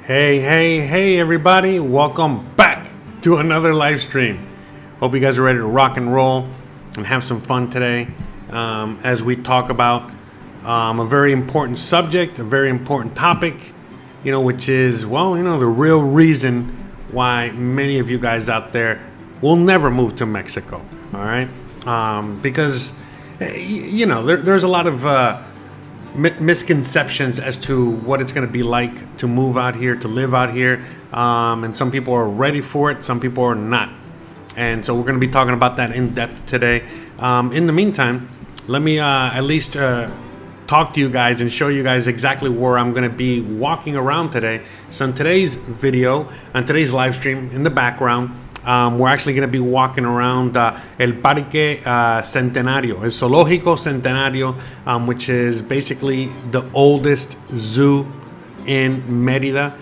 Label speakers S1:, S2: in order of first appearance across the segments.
S1: Hey, everybody. Welcome back to another live stream. Hope you guys are ready to rock and roll and have some fun today as we talk about a very important subject, a very important topic, which is, the real reason why many of you guys out there will never move to Mexico. All right. Because, there's a lot of misconceptions as to what it's going to be like to move out here, to live out here, and some people are ready for it, some people are not, and so we're going to be talking about that in depth today. In the meantime, let me at least talk to you guys and show you guys exactly where I'm going to be walking around today. So in today's video, on today's live stream, in the background, we're actually going to be walking around El Parque Centenario, El Zoológico Centenario, which is basically the oldest zoo in Mérida.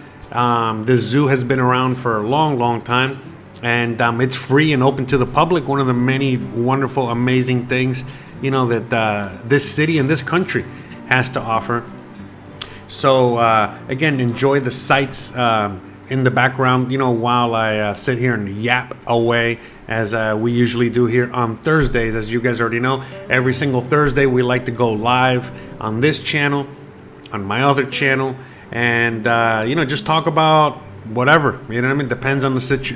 S1: This zoo has been around for a long time, and it's free and open to the public. One of the many wonderful, amazing things, that this city and this country has to offer. So again, enjoy the sights in the background, while I sit here and yap away as we usually do here on Thursdays. As you guys already know, every single Thursday we like to go live on this channel, on my other channel, and just talk about whatever. You know what I mean? Depends on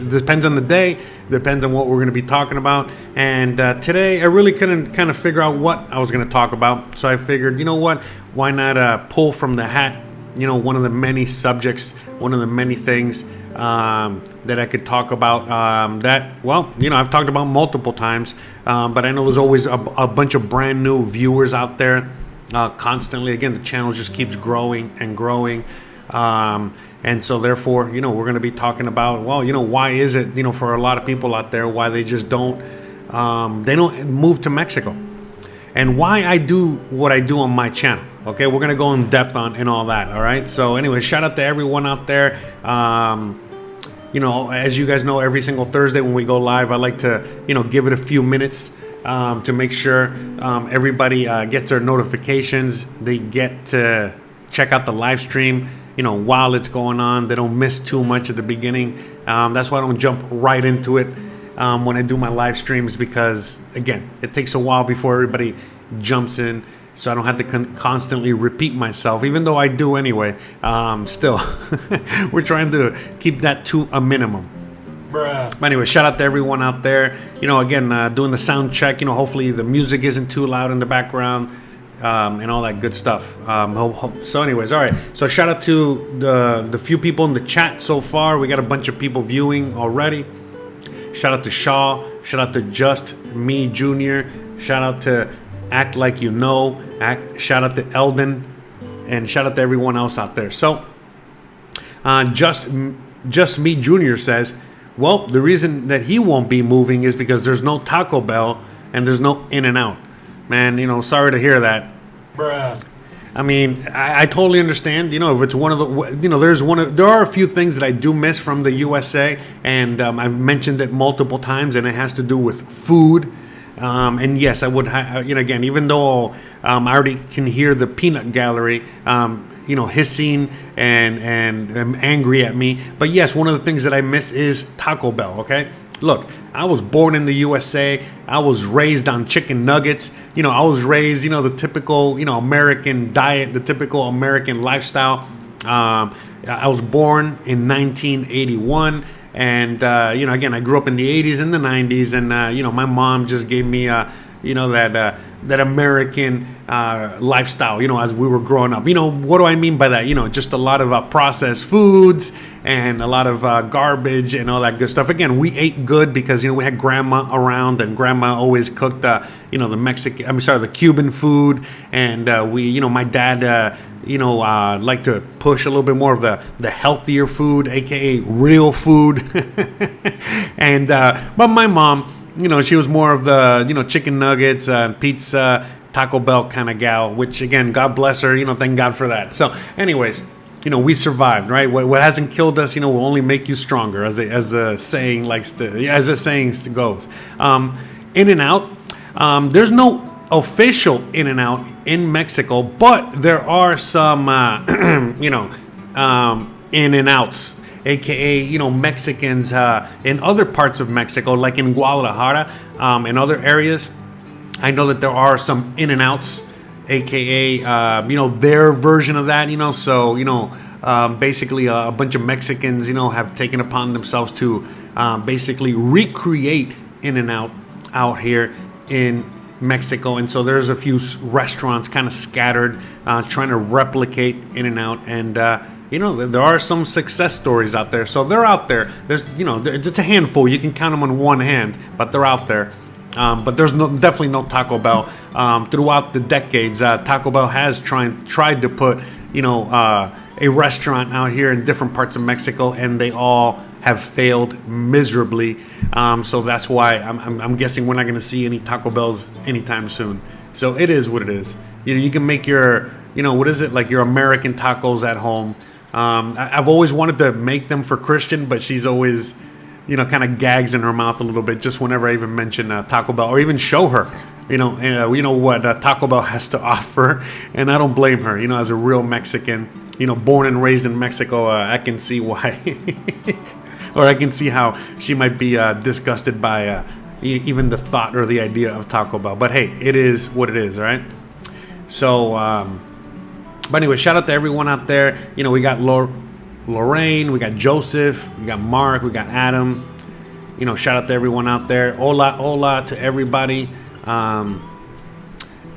S1: depends on the day, depends on what we're going to be talking about. And today I really couldn't kind of figure out what I was going to talk about, so I figured, why not pull from the hat one of the many subjects, one of the many things that I could talk about I've talked about multiple times, but I know there's always a bunch of brand new viewers out there constantly. Again, the channel just keeps growing and growing. And so therefore, we're going to be talking about, why is it, for a lot of people out there, why they just don't move to Mexico, and why I do what I do on my channel. Okay, we're going to go in depth on and all that. All right. So anyway, shout out to everyone out there. As you guys know, every single Thursday when we go live, I like to, give it a few minutes to make sure everybody gets their notifications. They get to check out the live stream, while it's going on. They don't miss too much at the beginning. That's why I don't jump right into it when I do my live streams, because, again, it takes a while before everybody jumps in. So I don't have to constantly repeat myself, even though I do anyway. Still, we're trying to keep that to a minimum. Bruh. But anyway, shout out to everyone out there. Again, doing the sound check. Hopefully the music isn't too loud in the background, and all that good stuff. So anyways, all right. So shout out to the few people in the chat so far. We got a bunch of people viewing already. Shout out to Shaw. Shout out to Just Me Jr. Shout out to Act Like You Know. Shout out to Eldon, and shout out to everyone else out there. So just Me Jr. says, well, the reason that he won't be moving is because there's no Taco Bell and there's no In-N-Out. Man, sorry to hear that. Bruh. I mean, I totally understand. If it's one of the, there are a few things that I do miss from the USA, and I've mentioned it multiple times, and it has to do with food. And yes, I would, again, even though I already can hear the peanut gallery, hissing and angry at me. But yes, one of the things that I miss is Taco Bell, okay? Look, I was born in the USA. I was raised on chicken nuggets. I was raised, the typical, American diet, the typical American lifestyle. I was born in 1981. And, again, I grew up in the 80s and the 90s. And, my mom just gave me, that American lifestyle, as we were growing up. What do I mean by that? Just a lot of processed foods and a lot of garbage and all that good stuff. Again, we ate good because, we had grandma around, and grandma always cooked, the Cuban food. And my dad, like to push a little bit more of the healthier food, aka real food. And but my mom, she was more of the chicken nuggets, pizza, Taco Bell kind of gal, which, again, God bless her, thank God for that. So anyways, we survived, right? What hasn't killed us, will only make you stronger, as the saying goes. In-N-Out, there's no official In-N-Out in Mexico, but there are some, In-N-Outs, aka, you know, Mexicans in other parts of Mexico, like in Guadalajara, and other areas. I know that there are some In-N-Outs, aka you know, their version of that, you know. So, you know, basically a bunch of Mexicans, you know, have taken upon themselves to basically recreate In-N-Out out here in Mexico. And so there's a few restaurants kind of scattered trying to replicate In-N-Out, and you know, there are some success stories out there. So they're out there. There's, you know, it's a handful. You can count them on one hand, but they're out there. But there's definitely no Taco Bell. Throughout the decades, Taco Bell has tried to put, you know, a restaurant out here in different parts of Mexico, and they all have failed miserably. So that's why I'm guessing we're not going to see any Taco Bells anytime soon. So it is what it is. You know, you can make your, you know, what is it, like your American tacos at home. I've always wanted to make them for Christian, but she's always, you know, kind of gags in her mouth a little bit just whenever I even mention Taco Bell, or even show her, you know what Taco Bell has to offer. And I don't blame her. You know, as a real Mexican, you know, born and raised in Mexico, I can see why, or I can see how she might be disgusted by even the thought or the idea of Taco Bell. But hey, it is what it is, right? So, but anyway, shout out to everyone out there. You know, we got Lorraine, we got Joseph, we got Mark, we got Adam. You know, shout out to everyone out there. Hola to everybody.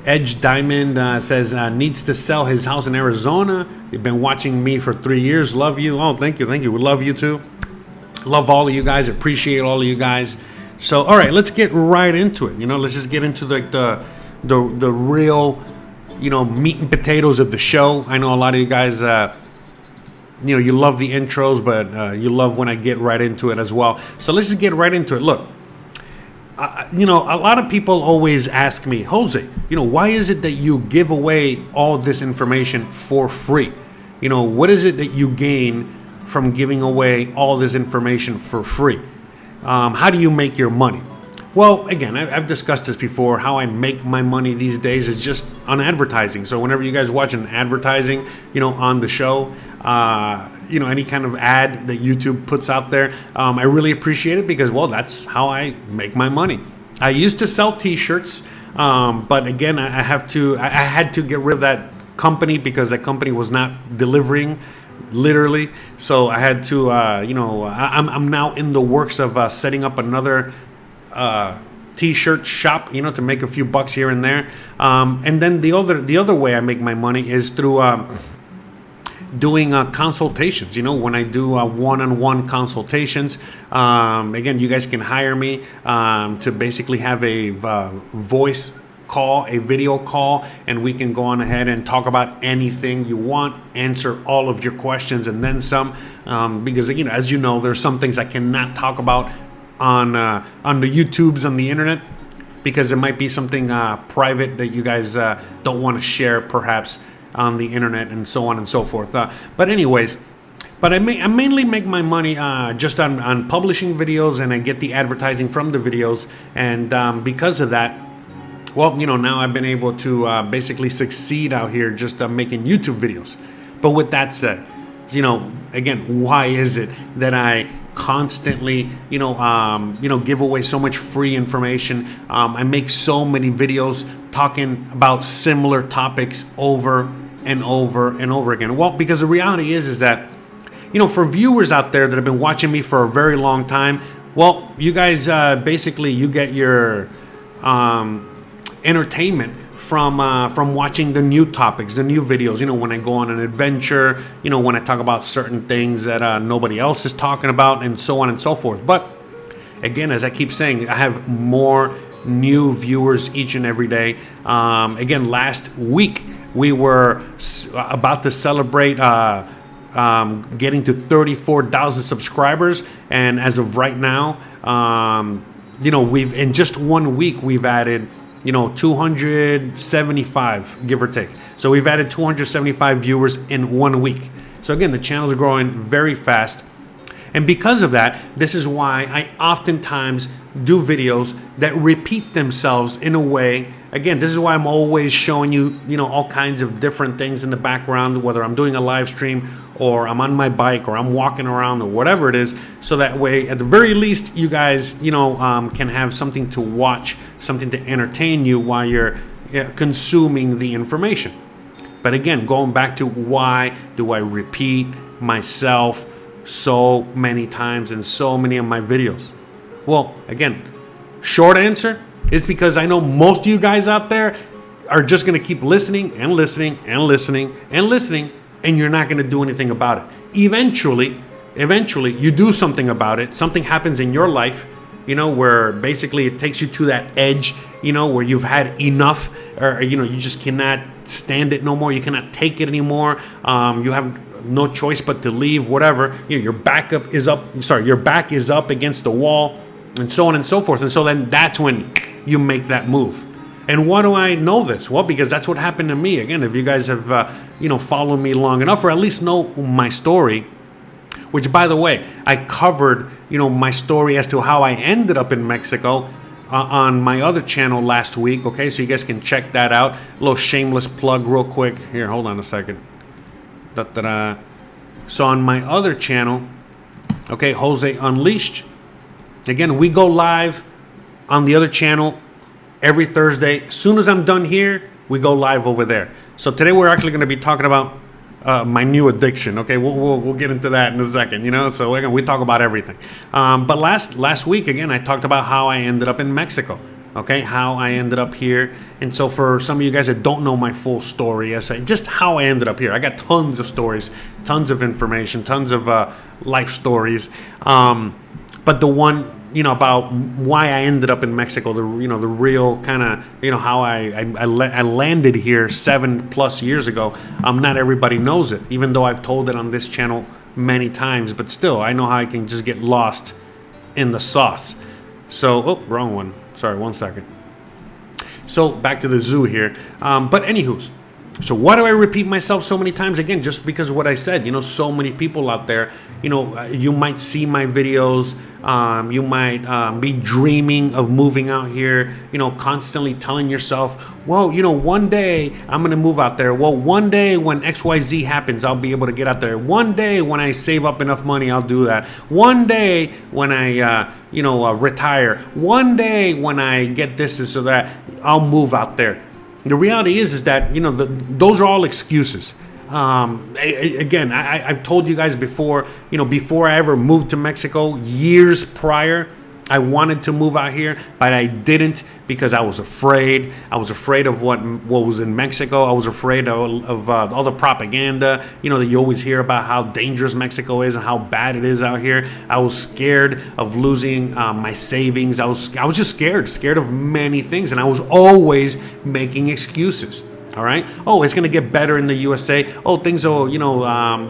S1: Edge Diamond says needs to sell his house in Arizona. You've been watching me for 3 years. Love you. Oh, thank you. We love you too. Love all of you guys. Appreciate all of you guys. So, all right, let's get right into it. You know, let's just get into the real, you know, meat and potatoes of the show. I know a lot of you guys, you know, you love the intros, but you love when I get right into it as well. So let's just get right into it. Look, you know, a lot of people always ask me, Jose, you know, why is it that you give away all this information for free? You know, what is it that you gain from giving away all this information for free? How do you make your money? Well, again, I've discussed this before. How I make my money these days is just on advertising. So whenever you guys watch an advertising, you know, on the show, you know, any kind of ad that YouTube puts out there, I really appreciate it because, well, that's how I make my money. I used to sell T-shirts, but again, I had to get rid of that company because that company was not delivering, literally. So I had to, you know, I'm now in the works of setting up another T-shirt shop, you know, to make a few bucks here and there. And then the other way I make my money is through doing consultations. You know, when I do one-on-one consultations, again, you guys can hire me to basically have a voice call, a video call, and we can go on ahead and talk about anything you want, answer all of your questions and then some, because, you know, as you know, there's some things I cannot talk about on the YouTubes, on the internet, because it might be something private that you guys don't want to share perhaps on the internet, and so on and so forth. But anyways, I mainly make my money just on publishing videos, and I get the advertising from the videos. And because of that, well, you know, now I've been able to basically succeed out here just making YouTube videos. But with that said, you know, again, why is it that I constantly, you know, give away so much free information? I make so many videos talking about similar topics over and over and over again. Well, because the reality is that, you know, for viewers out there that have been watching me for a very long time, well, you guys basically you get your entertainment from watching the new topics, the new videos. You know, when I go on an adventure, you know, when I talk about certain things that nobody else is talking about, and so on and so forth. But again, as I keep saying, I have more new viewers each and every day. Again, last week we were about to celebrate getting to 34,000 subscribers, and as of right now, you know, we've in just 1 week we've added, you know, 275, give or take. So we've added 275 viewers in 1 week. So again, the channel is growing very fast. And because of that, this is why I oftentimes do videos that repeat themselves in a way again, this is why I'm always showing you, all kinds of different things in the background, whether I'm doing a live stream or I'm on my bike or I'm walking around or whatever it is, so that way, at the very least, you guys, can have something to watch, something to entertain you while you're consuming the information. But again, going back to why do I repeat myself so many times in so many of my videos? Well, again, short answer is because I know most of you guys out there are just going to keep listening and listening and listening and listening, and you're not going to do anything about it. Eventually, you do something about it. Something happens in your life, where basically it takes you to that edge, where you've had enough, or, you just cannot stand it no more. You cannot take it anymore. You have no choice but to leave, whatever. Your back is up against the wall, and so on and so forth. And so then that's when you make that move. And why do I know this? Well, because that's what happened to me. Again, if you guys have, followed me long enough, or at least know my story, which, by the way, I covered, my story as to how I ended up in Mexico on my other channel last week. Okay, so you guys can check that out. A little shameless plug real quick. Here, hold on a second. So on my other channel, okay, Jose Unleashed, again, we go live on the other channel every Thursday. As soon as I'm done here, we go live over there. So today we're actually going to be talking about my new addiction. Okay, we'll get into that in a second. So again, we talk about everything. But last week, again, I talked about how I ended up in Mexico. Okay, how I ended up here. And so for some of you guys that don't know my full story, I say just how I ended up here. I got tons of stories, tons of information, tons of life stories. But the one, about why I ended up in Mexico, the real kind of, how I landed here 7+ years ago. Not everybody knows it, even though I've told it on this channel many times, but still, I know how I can just get lost in the sauce. So, wrong one. Sorry, 1 second. So back to the zoo here. But anywho, so why do I repeat myself so many times? Again, just because of what I said. So many people out there, you might see my videos. You might be dreaming of moving out here, constantly telling yourself, well, one day I'm going to move out there. Well, one day when XYZ happens, I'll be able to get out there. One day when I save up enough money, I'll do that. One day when I, retire. One day when I get this and so that, I'll move out there. The reality is that, those are all excuses. Again, I've told you guys before, before I ever moved to Mexico, years prior, I wanted to move out here, but I didn't because I was afraid. I was afraid of what was in Mexico. I was afraid of all the propaganda, that you always hear about how dangerous Mexico is and how bad it is out here. I was scared of losing my savings. I was just scared of many things, and I was always making excuses. All right. Oh, it's going to get better in the USA. Oh, things will,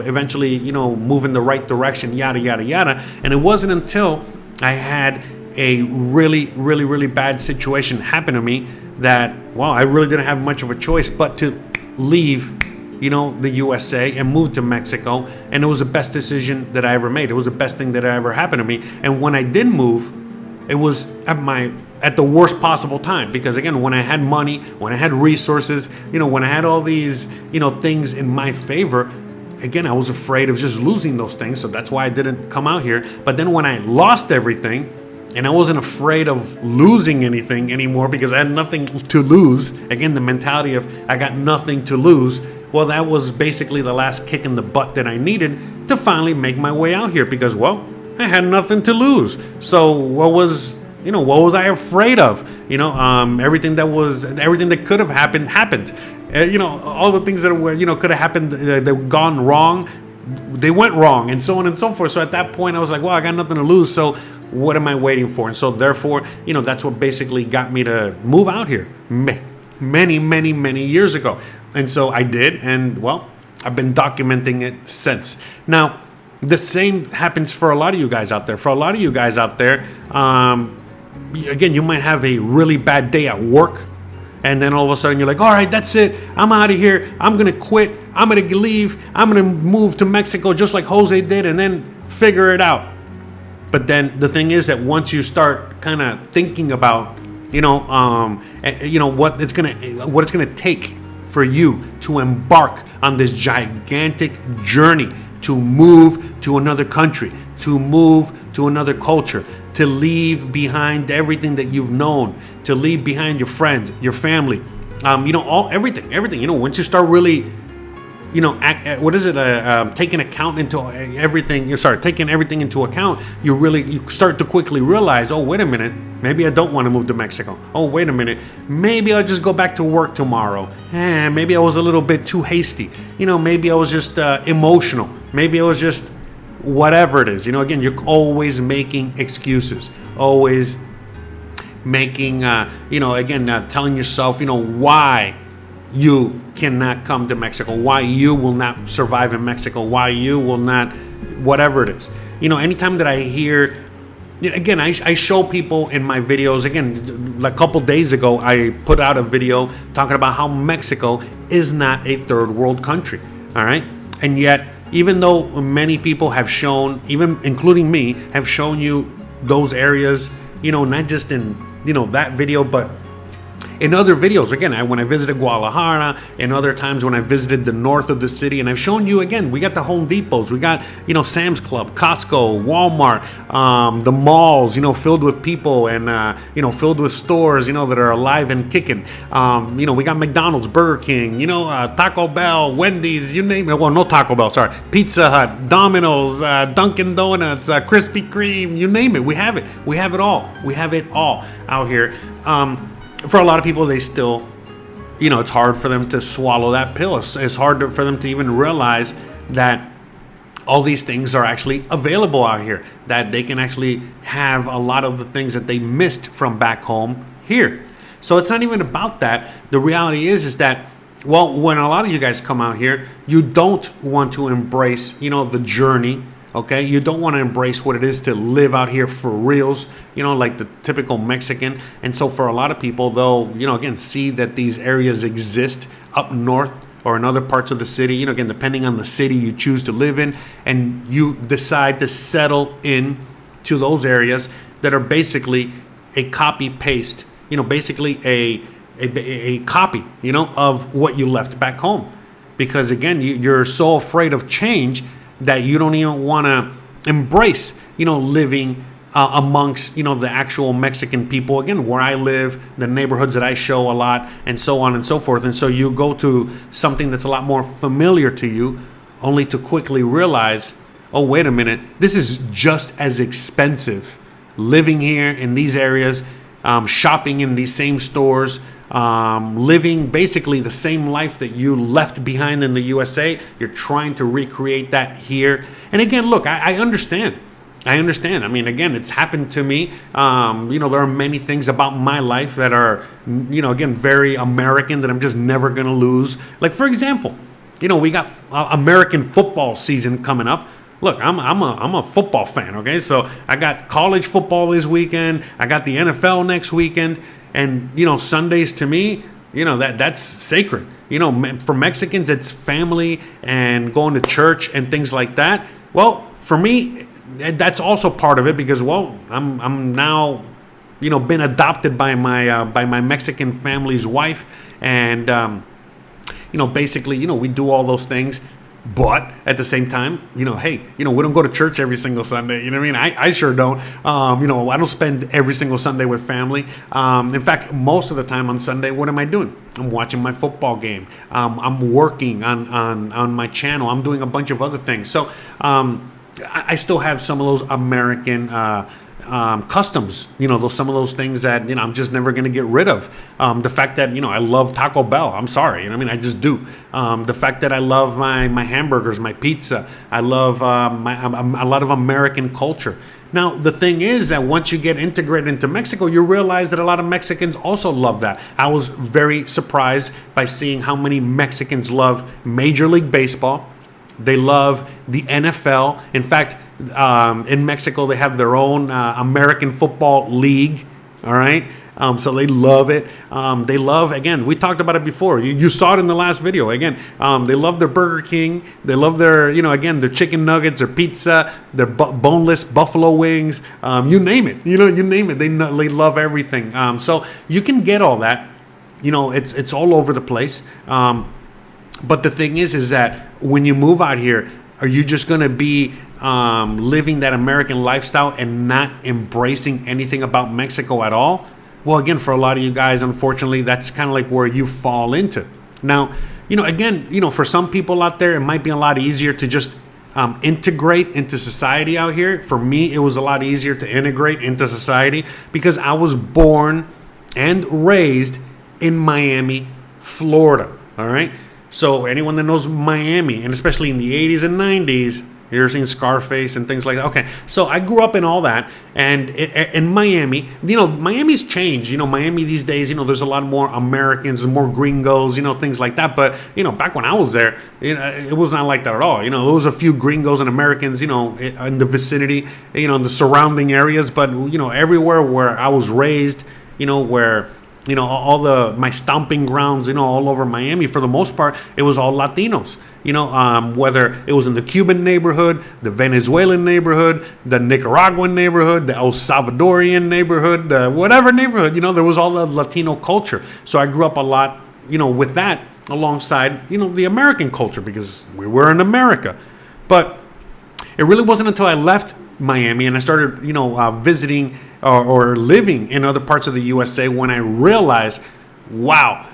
S1: eventually, move in the right direction, yada, yada, yada. And it wasn't until I had a really, really, really bad situation happen to me that, well, I really didn't have much of a choice but to leave, the USA and move to Mexico. And it was the best decision that I ever made. It was the best thing that ever happened to me. And when I did move, it was at the worst possible time, because again, when I had money, when I had resources, when I had all these, things in my favor, again, I was afraid of just losing those things. So that's why I didn't come out here. But then when I lost everything, and I wasn't afraid of losing anything anymore because I had nothing to lose. Again, the mentality of I got nothing to lose. Well, that was basically the last kick in the butt that I needed to finally make my way out here, because, well, I had nothing to lose. So what was I afraid of? Everything that could have happened. All the things that were, could have happened, that gone wrong, they went wrong, and so on and so forth. So at that point, I was like, well, I got nothing to lose. So what am I waiting for? And so therefore, that's what basically got me to move out here many, many, many years ago. And so I did, and well, I've been documenting it since. Now, the same happens for a lot of you guys out there. Again, you might have a really bad day at work, and then all of a sudden you're like, all right, that's it. I'm out of here. I'm going to quit. I'm going to leave. I'm going to move to Mexico just like Jose did, and then figure it out. But then the thing is that once you start kind of thinking about what it's gonna take for you to embark on this gigantic journey to move to another country, to move to another culture, to leave behind everything that you've known, to leave behind your friends, your family, everything. Once you start really, taking account into everything. You start taking everything into account. You start to quickly realize, oh, wait a minute, maybe I don't want to move to Mexico. Oh, wait a minute, maybe I'll just go back to work tomorrow. Maybe I was a little bit too hasty. Maybe I was just emotional. Maybe I was just whatever it is. Again, you're always making excuses, always making, telling yourself, why you cannot come to Mexico, why you will not survive in Mexico, why you will not, whatever it is. Anytime that I hear, again, I show people in my videos, again, a couple days ago, I put out a video talking about how Mexico is not a third world country, all right? And yet, even though many people have shown, even including me, have shown you those areas, not just in, that video, but in other videos, again, when I visited Guadalajara, and other times when I visited the north of the city, and I've shown you, again, we got the Home Depots, we got, Sam's Club, Costco, Walmart, the malls, filled with people and, filled with stores, that are alive and kicking. We got McDonald's, Burger King, Taco Bell, Wendy's, you name it. Well, no Taco Bell, sorry. Pizza Hut, Domino's, Dunkin' Donuts, Krispy Kreme, you name it. We have it. We have it all. We have it all out here. For a lot of people, they still, it's hard for them to swallow that pill. It's hard for them to even realize that all these things are actually available out here, that they can actually have a lot of the things that they missed from back home here. So it's not even about that. The reality is that, well, when a lot of you guys come out here, you don't want to embrace, the journey. Okay, you don't want to embrace what it is to live out here for reals, like the typical Mexican. And so for a lot of people, they'll, again, see that these areas exist up north or in other parts of the city, again, depending on the city you choose to live in, and you decide to settle in to those areas that are basically a copy paste, basically a copy, of what you left back home. Because again, you're so afraid of change that you don't even want to embrace, living amongst, the actual Mexican people. Again, where I live, the neighborhoods that I show a lot, and so on and so forth. And so you go to something that's a lot more familiar to you, only to quickly realize, oh, wait a minute, this is just as expensive living here in these areas, shopping in these same stores, living basically the same life that you left behind in the USA. You're trying to recreate that here. And again, look, I understand. I mean, again, it's happened to me. There are many things about my life that are, again, very American that I'm just never going to lose. Like, for example, we got American football season coming up. Look, I'm a football fan, okay? So I got college football this weekend. I got the NFL next weekend. And, Sundays to me, that's sacred. For Mexicans, it's family and going to church and things like that. Well, for me, that's also part of it because, well, I'm now, been adopted by my Mexican family's wife. And, basically, we do all those things. But at the same time, hey, we don't go to church every single Sunday. You know what I mean? I sure don't. I don't spend every single Sunday with family. In fact, most of the time on Sunday, what am I doing? I'm watching my football game. I'm working on my channel. I'm doing a bunch of other things. So I still have some of those American customs, some of those things that, I'm just never going to get rid of. The fact that, I love Taco Bell. I'm sorry. I just do. The fact that I love my hamburgers, my pizza. I love a lot of American culture. Now, the thing is that once you get integrated into Mexico, you realize that a lot of Mexicans also love that. I was very surprised by seeing how many Mexicans love Major League Baseball. They love the NFL. In fact, in Mexico, they have their own American Football League. All right. So they love it. They love, again, we talked about it before. You saw it in the last video. Again, they love their Burger King. They love their, again, their chicken nuggets, their pizza, their boneless buffalo wings. You name it. You name it. They love everything. So you can get all that. It's all over the place. But the thing is that when you move out here, are you just going to be living that American lifestyle and not embracing anything about Mexico at all? Well, again, for a lot of you guys, unfortunately, that's kind of like where you fall into. Now, again, for some people out there, it might be a lot easier to just integrate into society out here. For me, it was a lot easier to integrate into society because I was born and raised in Miami, Florida. All right. So anyone that knows Miami, and especially in the 80s and 90s, you're seeing Scarface and things like that. Okay, so I grew up in all that, and in Miami, Miami's changed. Miami these days, there's a lot more Americans and more gringos, things like that. But back when I was there, it was not like that at all. There was a few gringos and Americans, in the vicinity, in the surrounding areas. But everywhere where I was raised, where all my stomping grounds, all over Miami, for the most part, it was all Latinos. Whether it was in the Cuban neighborhood, the Venezuelan neighborhood, the Nicaraguan neighborhood, the El Salvadorian neighborhood, whatever neighborhood, there was all the Latino culture. So I grew up a lot, with that alongside, the American culture because we were in America. But it really wasn't until I left Miami and I started, visiting or living in other parts of the USA when I realized, wow,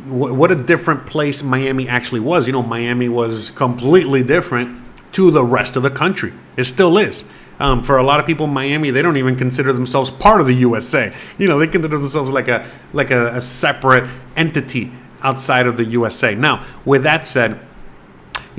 S1: what a different place Miami actually was. Miami was completely different to the rest of the country. It still is. For a lot of people in Miami, they don't even consider themselves part of the USA. They consider themselves like a separate entity outside of the USA. Now, with that said,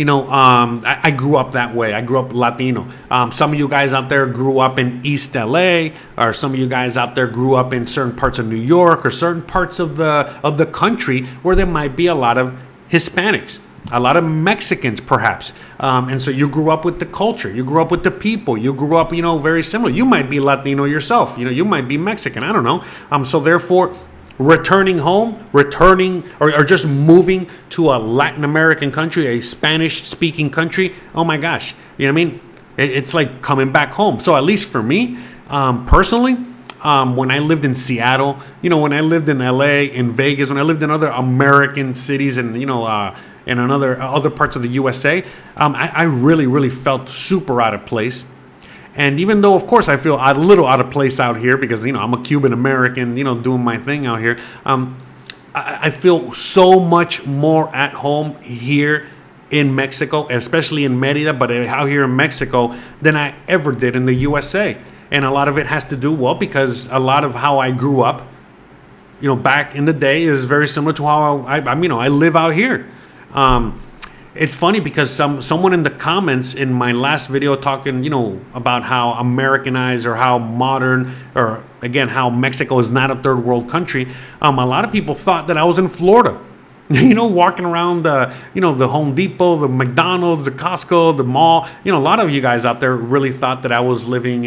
S1: I grew up that way. I grew up Latino. Some of you guys out there grew up in East LA, or some of you guys out there grew up in certain parts of New York or certain parts of the country where there might be a lot of Hispanics, a lot of Mexicans perhaps. And so you grew up with the culture. You grew up with the people. You grew up, very similar. You might be Latino yourself. You might be Mexican. I don't know. So therefore, returning home, or just moving to a Latin American country, a Spanish-speaking country, oh my gosh, It's like coming back home. So at least for me, personally, when I lived in Seattle, when I lived in LA, in Vegas, when I lived in other American cities and, in other parts of the USA, I really, really felt super out of place. And even though, of course, I feel a little out of place out here because, I'm a Cuban American, doing my thing out here, I feel so much more at home here in Mexico, especially in Merida, but out here in Mexico, than I ever did in the USA. And a lot of it has to do, because a lot of how I grew up, back in the day is very similar to how I live out here. It's funny because someone in the comments in my last video talking, about how Americanized or how modern, or again, how Mexico is not a third world country. A lot of people thought that I was in Florida, walking around the Home Depot, the McDonald's, the Costco, the mall. A lot of you guys out there really thought that I was living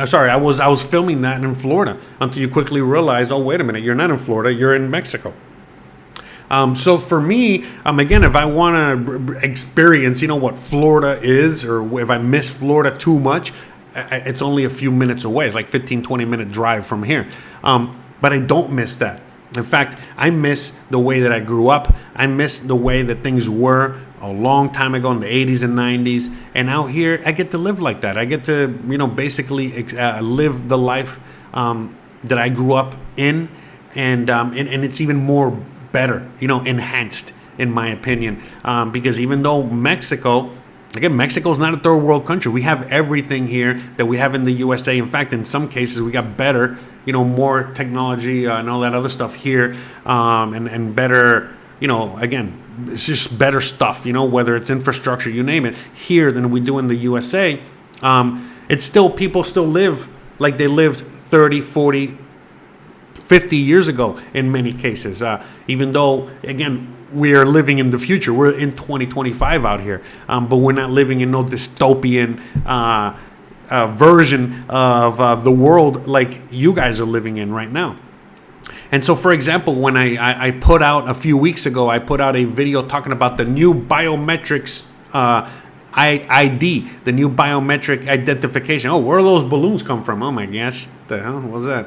S1: sorry, I was filming that in Florida until you quickly realize, oh, wait a minute, you're not in Florida, you're in Mexico. So for me, again, if I want to experience, what Florida is, or if I miss Florida too much, it's only a few minutes away. It's like 15, 20-minute drive from here. But I don't miss that. In fact, I miss the way that I grew up. I miss the way that things were a long time ago in the 80s and 90s. And out here, I get to live like that. I get to, basically live the life that I grew up in. And it's even more better, enhanced, in my opinion, because even though Mexico is not a third world country, we have everything here that we have in the USA. In fact, in some cases, we got better, more technology and all that other stuff here, and better, again, it's just better stuff, whether it's infrastructure, you name it, here than we do in the USA. It's still, people still live like they lived 30, 40, 50 years ago in many cases, even though, again, we are living in the future. We're in 2025 out here, but we're not living in no dystopian version of the world like you guys are living in right now. And so, for example, when I put out a few weeks ago, I put out a video talking about the new biometrics ID, the new biometric identification. Oh, where do those balloons come from? Oh my gosh, the hell was that?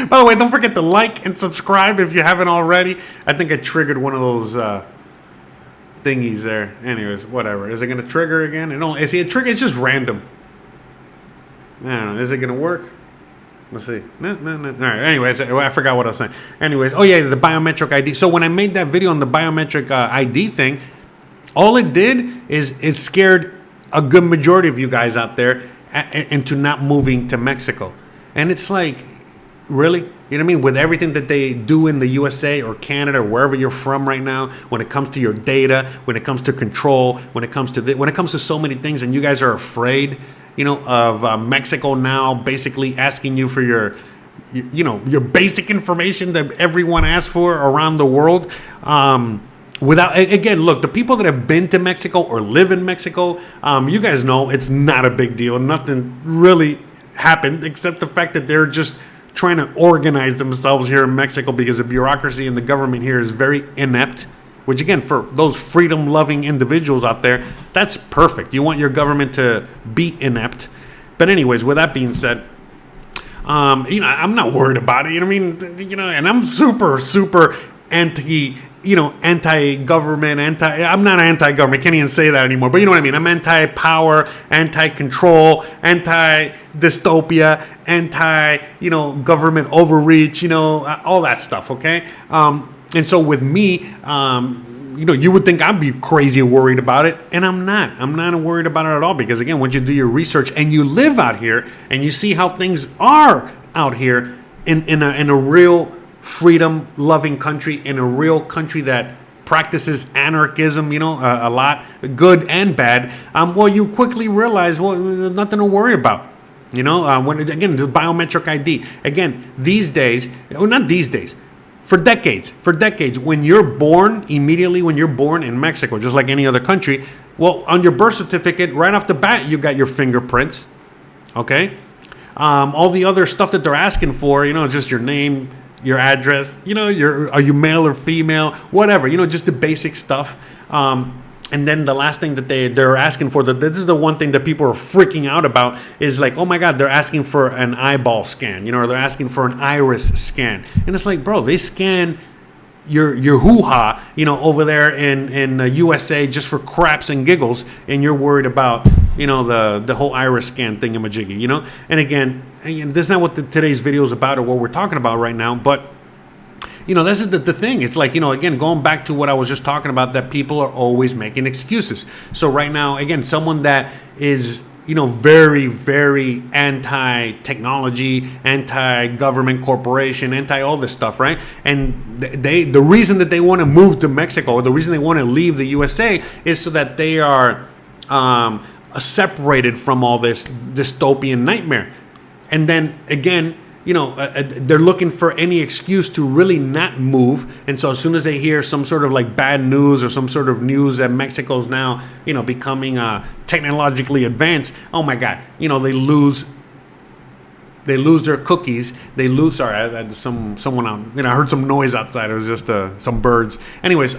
S1: By the way, don't forget to like and subscribe if you haven't already. I think I triggered one of those thingies there. Anyways, whatever. Is it going to trigger again? Is it a trigger? It's just random. I don't know. Is it going to work? Let's see. No. All right. Anyways, I forgot what I was saying. Anyways, oh yeah, the biometric ID. So when I made that video on the biometric ID thing, all it did is it scared a good majority of you guys out there into not moving to Mexico. And it's like, really? You know what I mean? With everything that they do in the USA or Canada or wherever you're from right now, when it comes to your data, when it comes to control, when it comes to so many things, and you guys are afraid, of Mexico now basically asking you for your basic information that everyone asks for around the world. Again, look, the people that have been to Mexico or live in Mexico, you guys know it's not a big deal. Nothing really happened except the fact that they're just trying to organize themselves here in Mexico because the bureaucracy and the government here is very inept. Which, again, for those freedom-loving individuals out there, that's perfect. You want your government to be inept. But anyways, with that being said, I'm not worried about it. You know what I mean? And I'm super, super anti-government, I'm not anti-government, can't even say that anymore, but you know what I mean. I'm anti-power, anti-control, anti-dystopia, government overreach, all that stuff, okay? And so with me, you would think I'd be crazy worried about it, and I'm not. I'm not worried about it at all because, again, once you do your research and you live out here and you see how things are out here in a real freedom-loving country, in a real country that practices anarchism, a lot, good and bad, you quickly realize, there's nothing to worry about. Again, the biometric ID. Again, for decades, when you're born in Mexico, just like any other country, on your birth certificate, right off the bat, you got your fingerprints, okay? All the other stuff that they're asking for, just your name, your address, are you male or female, whatever, just the basic stuff. And then the last thing that they're asking for, this is the one thing that people are freaking out about, is like, oh my God, they're asking for an eyeball scan, or they're asking for an iris scan. And it's like, bro, they scan your hoo-ha, over there in the USA just for craps and giggles, and you're worried about, the whole iris scan thingamajiggy, And again, this is not what today's video is about or what we're talking about right now, but this is the thing. It's like, again, going back to what I was just talking about, that people are always making excuses. So right now, again, someone that is, very, very anti-technology, anti-government corporation, anti all this stuff, right? And the reason that they want to move to Mexico, or the reason they want to leave the USA, is so that they are separated from all this dystopian nightmare. And then, again, they're looking for any excuse to really not move. And so as soon as they hear some sort of like bad news or some sort of news that Mexico's now, becoming technologically advanced, oh my God, they lose their cookies. They lose, sorry, someone out, I heard some noise outside. It was just some birds. Anyways,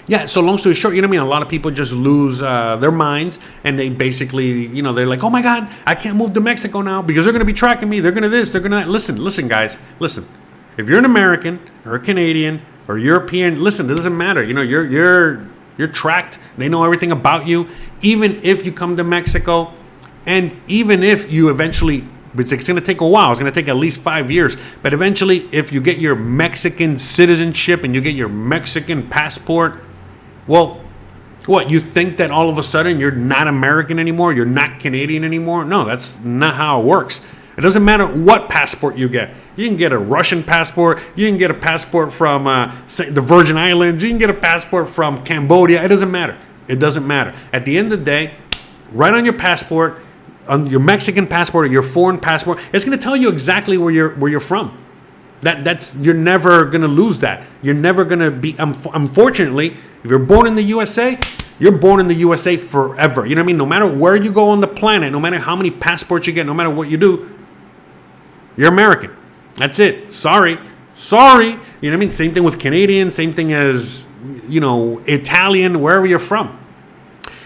S1: yeah, so long story short, a lot of people just lose their minds, and they basically, they're like, oh my God, I can't move to Mexico now because they're going to be tracking me. They're going to this, they're going to that. Listen, guys, listen. If you're an American or a Canadian or European, listen, it doesn't matter. You're tracked. They know everything about you. Even if you come to Mexico, and even if you eventually, it's going to take a while. It's going to take at least 5 years. But eventually, if you get your Mexican citizenship and you get your Mexican passport, well, what, you think that all of a sudden you're not American anymore? You're not Canadian anymore? No, that's not how it works. It doesn't matter what passport you get. You can get a Russian passport. You can get a passport from the Virgin Islands. You can get a passport from Cambodia. It doesn't matter. It doesn't matter. At the end of the day, right on your passport, on your Mexican passport or your foreign passport, it's going to tell you exactly where you're from. That's you're never going to lose that. You're never going to be, unfortunately, if you're born in the USA, You're born in the USA forever. You know what I mean? No matter where you go on the planet, no matter how many passports you get, no matter what you do, you're American. That's it. Sorry. You know what I mean? Same thing with Canadian, same thing as, Italian, wherever you're from.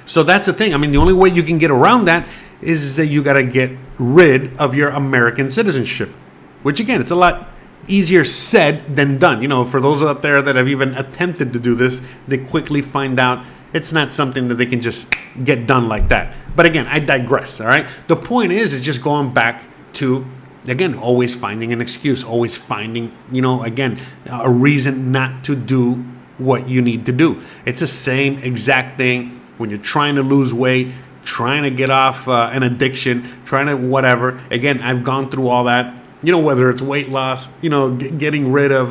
S1: So that's the thing. I mean, the only way you can get around that is that you got to get rid of your American citizenship, which again, it's a lot easier said than done. For those out there that have even attempted to do this, they quickly find out it's not something that they can just get done like that. But again, I digress, all right? The point is just going back to, again, always finding an excuse, always finding, again, a reason not to do what you need to do. It's the same exact thing when you're trying to lose weight, trying to get off an addiction, trying to whatever. Again, I've gone through all that. Whether it's weight loss, getting rid of,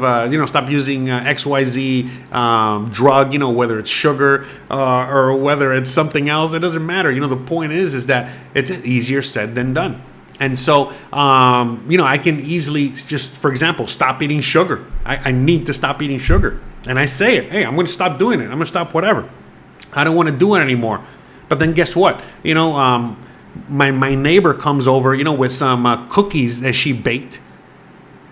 S1: stop using XYZ drug, whether it's sugar or whether it's something else, it doesn't matter. The point is that it's easier said than done. And so, I can easily just, for example, stop eating sugar. I need to stop eating sugar. And I say it, hey, I'm going to stop doing it. I'm going to stop whatever. I don't want to do it anymore. But then guess what? My neighbor comes over, with some cookies that she baked.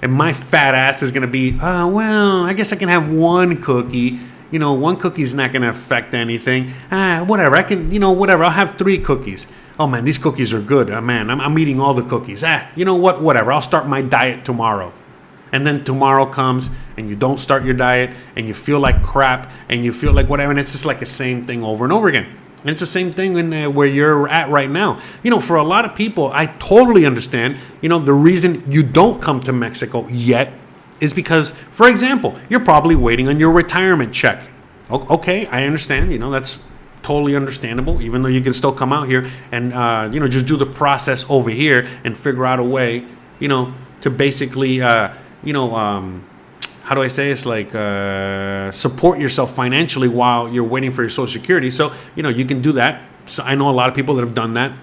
S1: And my fat ass is going to be, well, I guess I can have one cookie. One cookie's not going to affect anything. Whatever. I can, whatever. I'll have 3 cookies. Oh, man, these cookies are good. Man, I'm eating all the cookies. You know what? Whatever. I'll start my diet tomorrow. And then tomorrow comes and you don't start your diet and you feel like crap and you feel like whatever. And it's just like the same thing over and over again. And it's the same thing in where you're at right now. For a lot of people, I totally understand, the reason you don't come to Mexico yet is because, for example, you're probably waiting on your retirement check. Okay, I understand. That's totally understandable, even though you can still come out here and, just do the process over here and figure out a way, to basically, how do I say, it's like support yourself financially while you're waiting for your Social Security. So, you can do that. So I know a lot of people that have done that.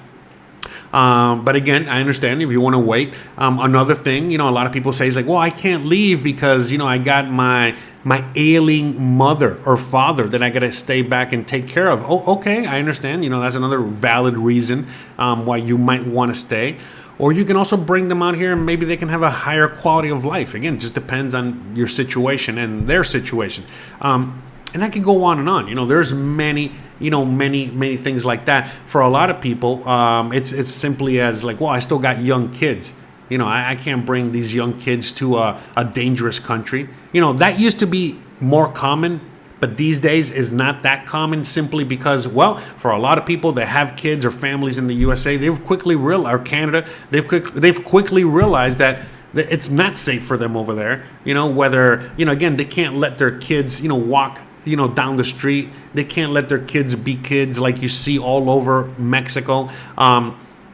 S1: But again, I understand if you want to wait. Another thing, a lot of people say is like, well, I can't leave because, I got my ailing mother or father that I got to stay back and take care of. Oh, okay, I understand. That's another valid reason why you might want to stay. Or you can also bring them out here and maybe they can have a higher quality of life. Again, it just depends on your situation and their situation. And I can go on and on. There's many things like that. For a lot of people, it's simply as like, well, I still got young kids. I can't bring these young kids to a dangerous country. That used to be more common, but these days is not that common simply because, well, for a lot of people that have kids or families in the USA, they've quickly realized, or Canada, they've quickly realized that it's not safe for them over there. Whether, again, they can't let their kids, walk, down the street. They can't let their kids be kids like you see all over Mexico.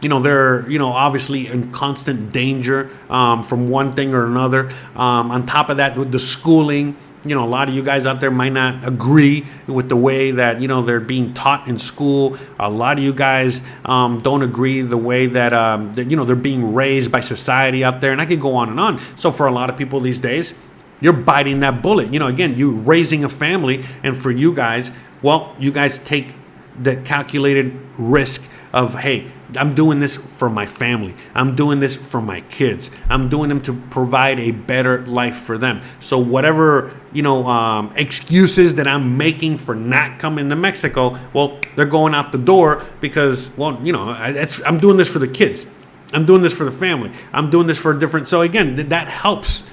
S1: They're, obviously in constant danger from one thing or another. On top of that, with the schooling, a lot of you guys out there might not agree with the way that, they're being taught in school. A lot of you guys don't agree the way that, they're being raised by society out there. And I could go on and on. So for a lot of people these days, you're biting that bullet. Again, you're raising a family. And for you guys, well, you guys take the calculated risk of, hey, I'm doing this for my family. I'm doing this for my kids. I'm doing them to provide a better life for them. So whatever, excuses that I'm making for not coming to Mexico, well, they're going out the door because, well, I'm doing this for the kids. I'm doing this for the family. I'm doing this for a different. So again, that helps,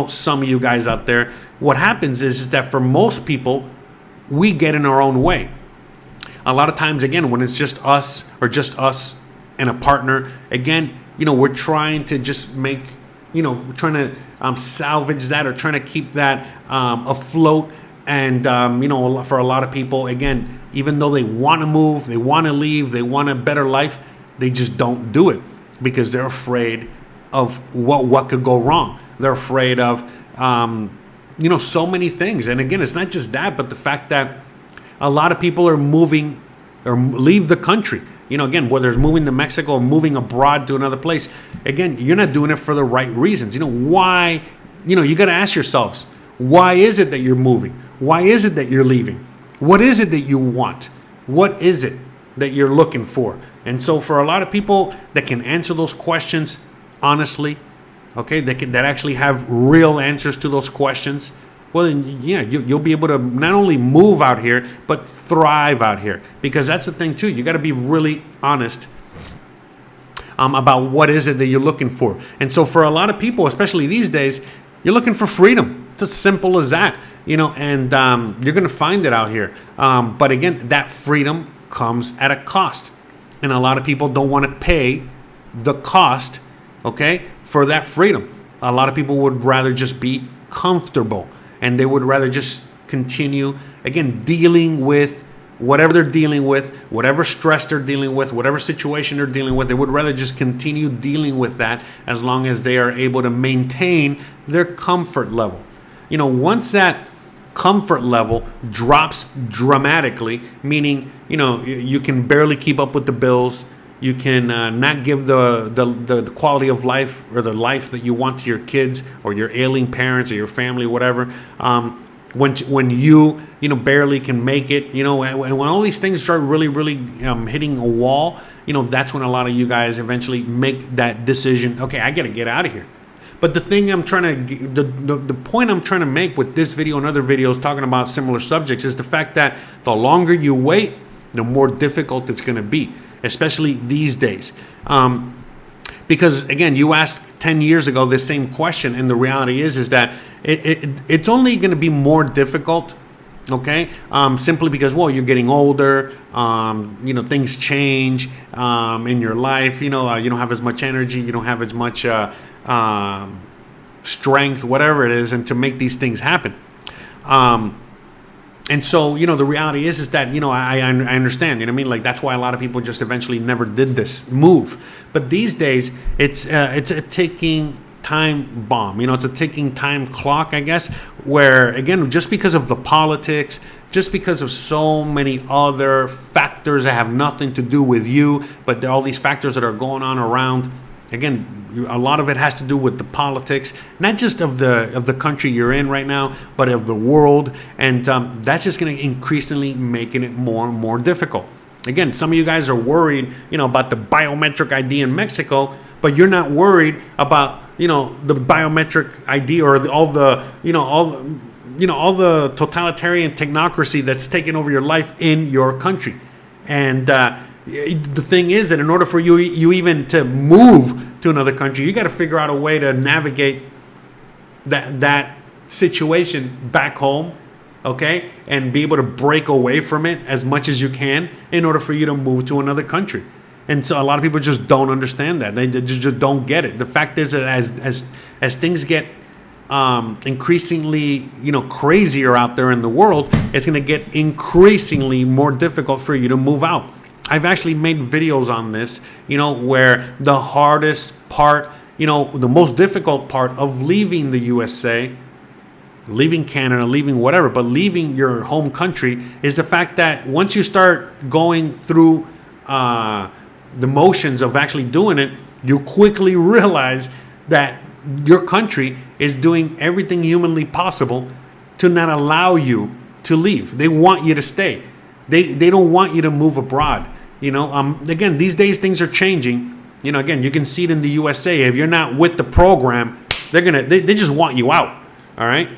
S1: some of you guys out there. What happens is that for most people, we get in our own way. A lot of times, again, when it's just us and a partner, again, we're trying to just make, we're trying to salvage that or trying to keep that afloat. And, for a lot of people, again, even though they want to move, they want to leave, they want a better life, they just don't do it because they're afraid of what could go wrong. They're afraid of, so many things. And again, it's not just that, but the fact that a lot of people are moving or leave the country. Again, whether it's moving to Mexico or moving abroad to another place, again, you're not doing it for the right reasons. Why? You got to ask yourselves, why is it that you're moving? Why is it that you're leaving? What is it that you want? What is it that you're looking for? And so for a lot of people that can answer those questions honestly, okay, that actually have real answers to those questions, well, then, yeah, you'll be able to not only move out here, but thrive out here. Because that's the thing, too. You got to be really honest about what is it that you're looking for. And so for a lot of people, especially these days, you're looking for freedom. It's as simple as that, and you're going to find it out here. But again, that freedom comes at a cost. And a lot of people don't want to pay the cost, okay, for that freedom. A lot of people would rather just be comfortable, and they would rather just continue, again, dealing with whatever they're dealing with, whatever stress they're dealing with, whatever situation they're dealing with. They would rather just continue dealing with that as long as they are able to maintain their comfort level. Once that comfort level drops dramatically, meaning, you can barely keep up with the bills, you can not give the quality of life or the life that you want to your kids or your ailing parents or your family, whatever. When you barely can make it, and when all these things start really hitting a wall, that's when a lot of you guys eventually make that decision. Okay, I got to get out of here. But the point I'm trying to make with this video and other videos talking about similar subjects is the fact that the longer you wait, the more difficult it's going to be, especially these days. Because again, you asked 10 years ago this same question, and the reality is that it's only going to be more difficult, okay? Simply because, well, you're getting older, things change in your life, you don't have as much energy, you don't have as much strength, whatever it is, and to make these things happen. And so, the reality is that, I understand, like that's why a lot of people just eventually never did this move. But these days, it's a ticking time bomb, it's a ticking time clock, I guess, where, again, just because of the politics, just because of so many other factors that have nothing to do with you, but all these factors that are going on around, again, a lot of it has to do with the politics, not just of the country you're in right now, but of the world. And that's just going to increasingly making it more and more difficult. Again, some of you guys are worried, about the biometric ID in Mexico, but you're not worried about, the biometric ID or all the totalitarian technocracy that's taken over your life in your country. And the thing is that in order for you even to move to another country, you got to figure out a way to navigate that situation back home, okay, and be able to break away from it as much as you can in order for you to move to another country. And so a lot of people just don't understand that. They just don't get it. The fact is that as things get increasingly, crazier out there in the world, it's going to get increasingly more difficult for you to move out. I've actually made videos on this, where the hardest part, the most difficult part of leaving the USA, leaving Canada, leaving whatever, but leaving your home country is the fact that once you start going through the motions of actually doing it, you quickly realize that your country is doing everything humanly possible to not allow you to leave. They want you to stay. They don't want you to move abroad. Again, these days things are changing. Again, you can see it in the USA. If you're not with the program, they just want you out. All right.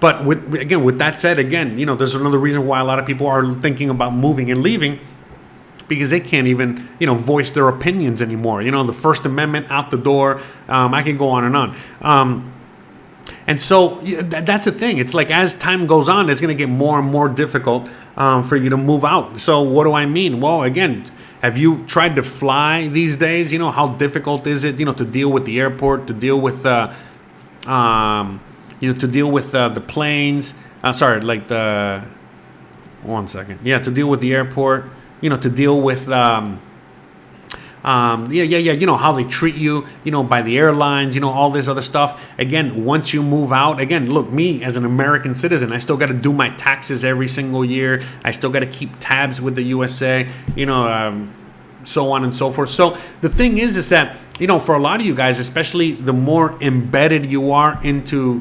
S1: But with that said, again, there's another reason why a lot of people are thinking about moving and leaving, because they can't even, voice their opinions anymore. The First Amendment out the door. I can go on and on. And so that's the thing. It's like as time goes on, it's going to get more and more difficult for you to move out. So what do I mean? Well, again, have you tried to fly these days? How difficult is it, to deal with the airport, to deal with the planes? To deal with the airport. To deal with how they treat you, by the airlines, all this other stuff. Again, once you move out, again, look, me as an American citizen, I still got to do my taxes every single year. I still got to keep tabs with the USA, so on and so forth. So the thing is that, for a lot of you guys, especially the more embedded you are into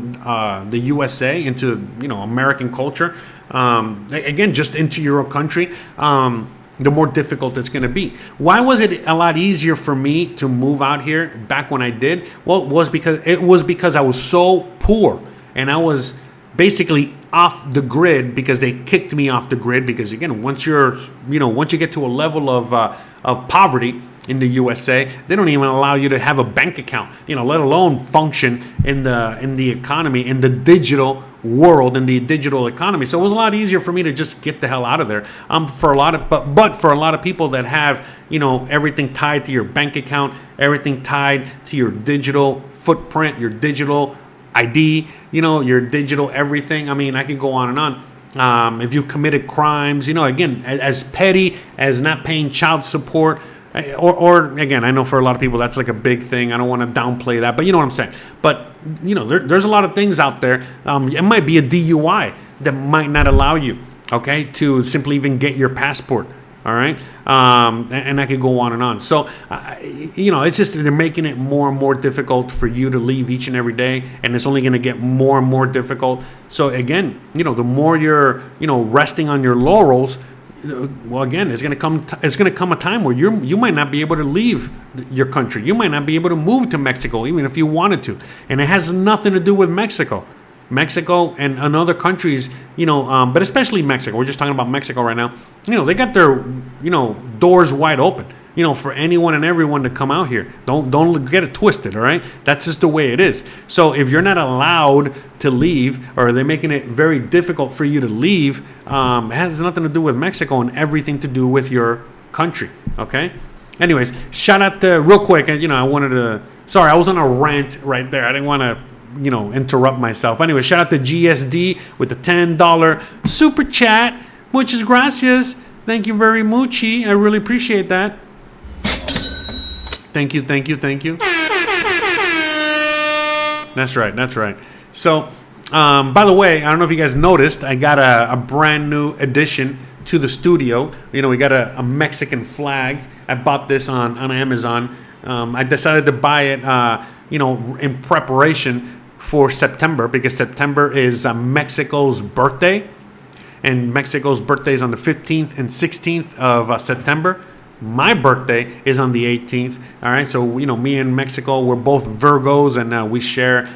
S1: the USA, into, American culture, again, just into your own country, the more difficult it's going to be. Why was it a lot easier for me to move out here back when I did? Well, it was because I was so poor, and I was basically off the grid because they kicked me off the grid. Because again, once you get to a level of poverty in the USA, they don't even allow you to have a bank account, let alone function in the economy, in the digital world, in the digital economy. So it was a lot easier for me to just get the hell out of there. For a lot of people that have, everything tied to your bank account, everything tied to your digital footprint, your digital ID, your digital everything. I mean, I could go on and on. If you committed crimes, again, as petty as not paying child support, or again, I know for a lot of people that's like a big thing. I don't want to downplay that, but you know what I'm saying. But there's a lot of things out there. It might be a DUI that might not allow you, okay, to simply even get your passport. All right, and I could go on and on. So, it's just they're making it more and more difficult for you to leave each and every day, and it's only going to get more and more difficult. So again, the more you're, resting on your laurels, well, again, it's going to come a time where you might not be able to leave your country. You might not be able to move to Mexico, even if you wanted to. And it has nothing to do with Mexico and other countries, but especially Mexico. We're just talking about Mexico right now. They got their, doors wide open, for anyone and everyone to come out here. Don't get it twisted, all right? That's just the way it is. So if you're not allowed to leave, or they're making it very difficult for you to leave, it has nothing to do with Mexico and everything to do with your country, okay? Anyways, shout out to, real quick, I wanted to, sorry, I was on a rant right there. I didn't want to, interrupt myself. But anyway, shout out to GSD with the $10 super chat. Muchas gracias. Thank you very much. I really appreciate that. Thank you. That's right. So, by the way, I don't know if you guys noticed, I got a brand new addition to the studio. We got a Mexican flag. I bought this on Amazon. I decided to buy it, in preparation for September, because September is Mexico's birthday, and Mexico's birthday is on the 15th and 16th of September. My birthday is on the 18th. All right, so me and Mexico, we're both Virgos, and we share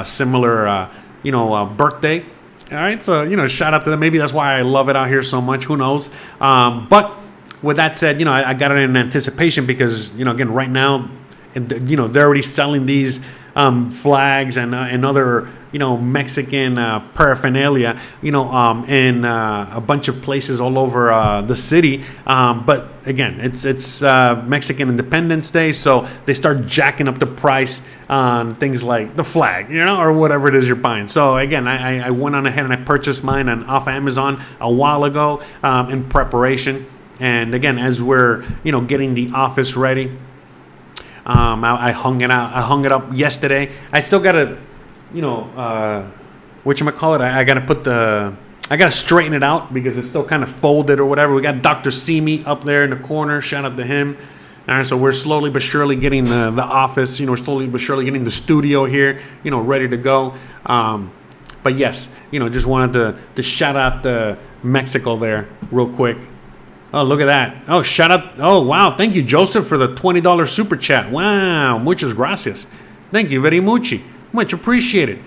S1: similar birthday. All right, so shout out to them. Maybe that's why I love it out here so much. Who knows? But with that said, I got it in anticipation because again, right now, they're already selling these flags and other Mexican paraphernalia in a bunch of places all over the city. But again, it's Mexican Independence Day, so they start jacking up the price on things like the flag, or whatever it is you're buying. So again, I went on ahead and I purchased mine off Amazon a while ago in preparation. And again, as we're getting the office ready, I hung it out. I hung it up yesterday. I still gotta, whatchamacallit, I gotta straighten it out because it's still kind of folded or whatever. We got Dr. Simi up there in the corner. Shout out to him. All right, so we're slowly but surely getting the office, we're slowly but surely getting the studio here, ready to go. But yes, just wanted to shout out the Mexico there real quick. Oh, look at that. Oh, shout out. Oh, wow. Thank you, Joseph, for the $20 super chat. Wow. Muchas gracias. Thank you very much. Much appreciated.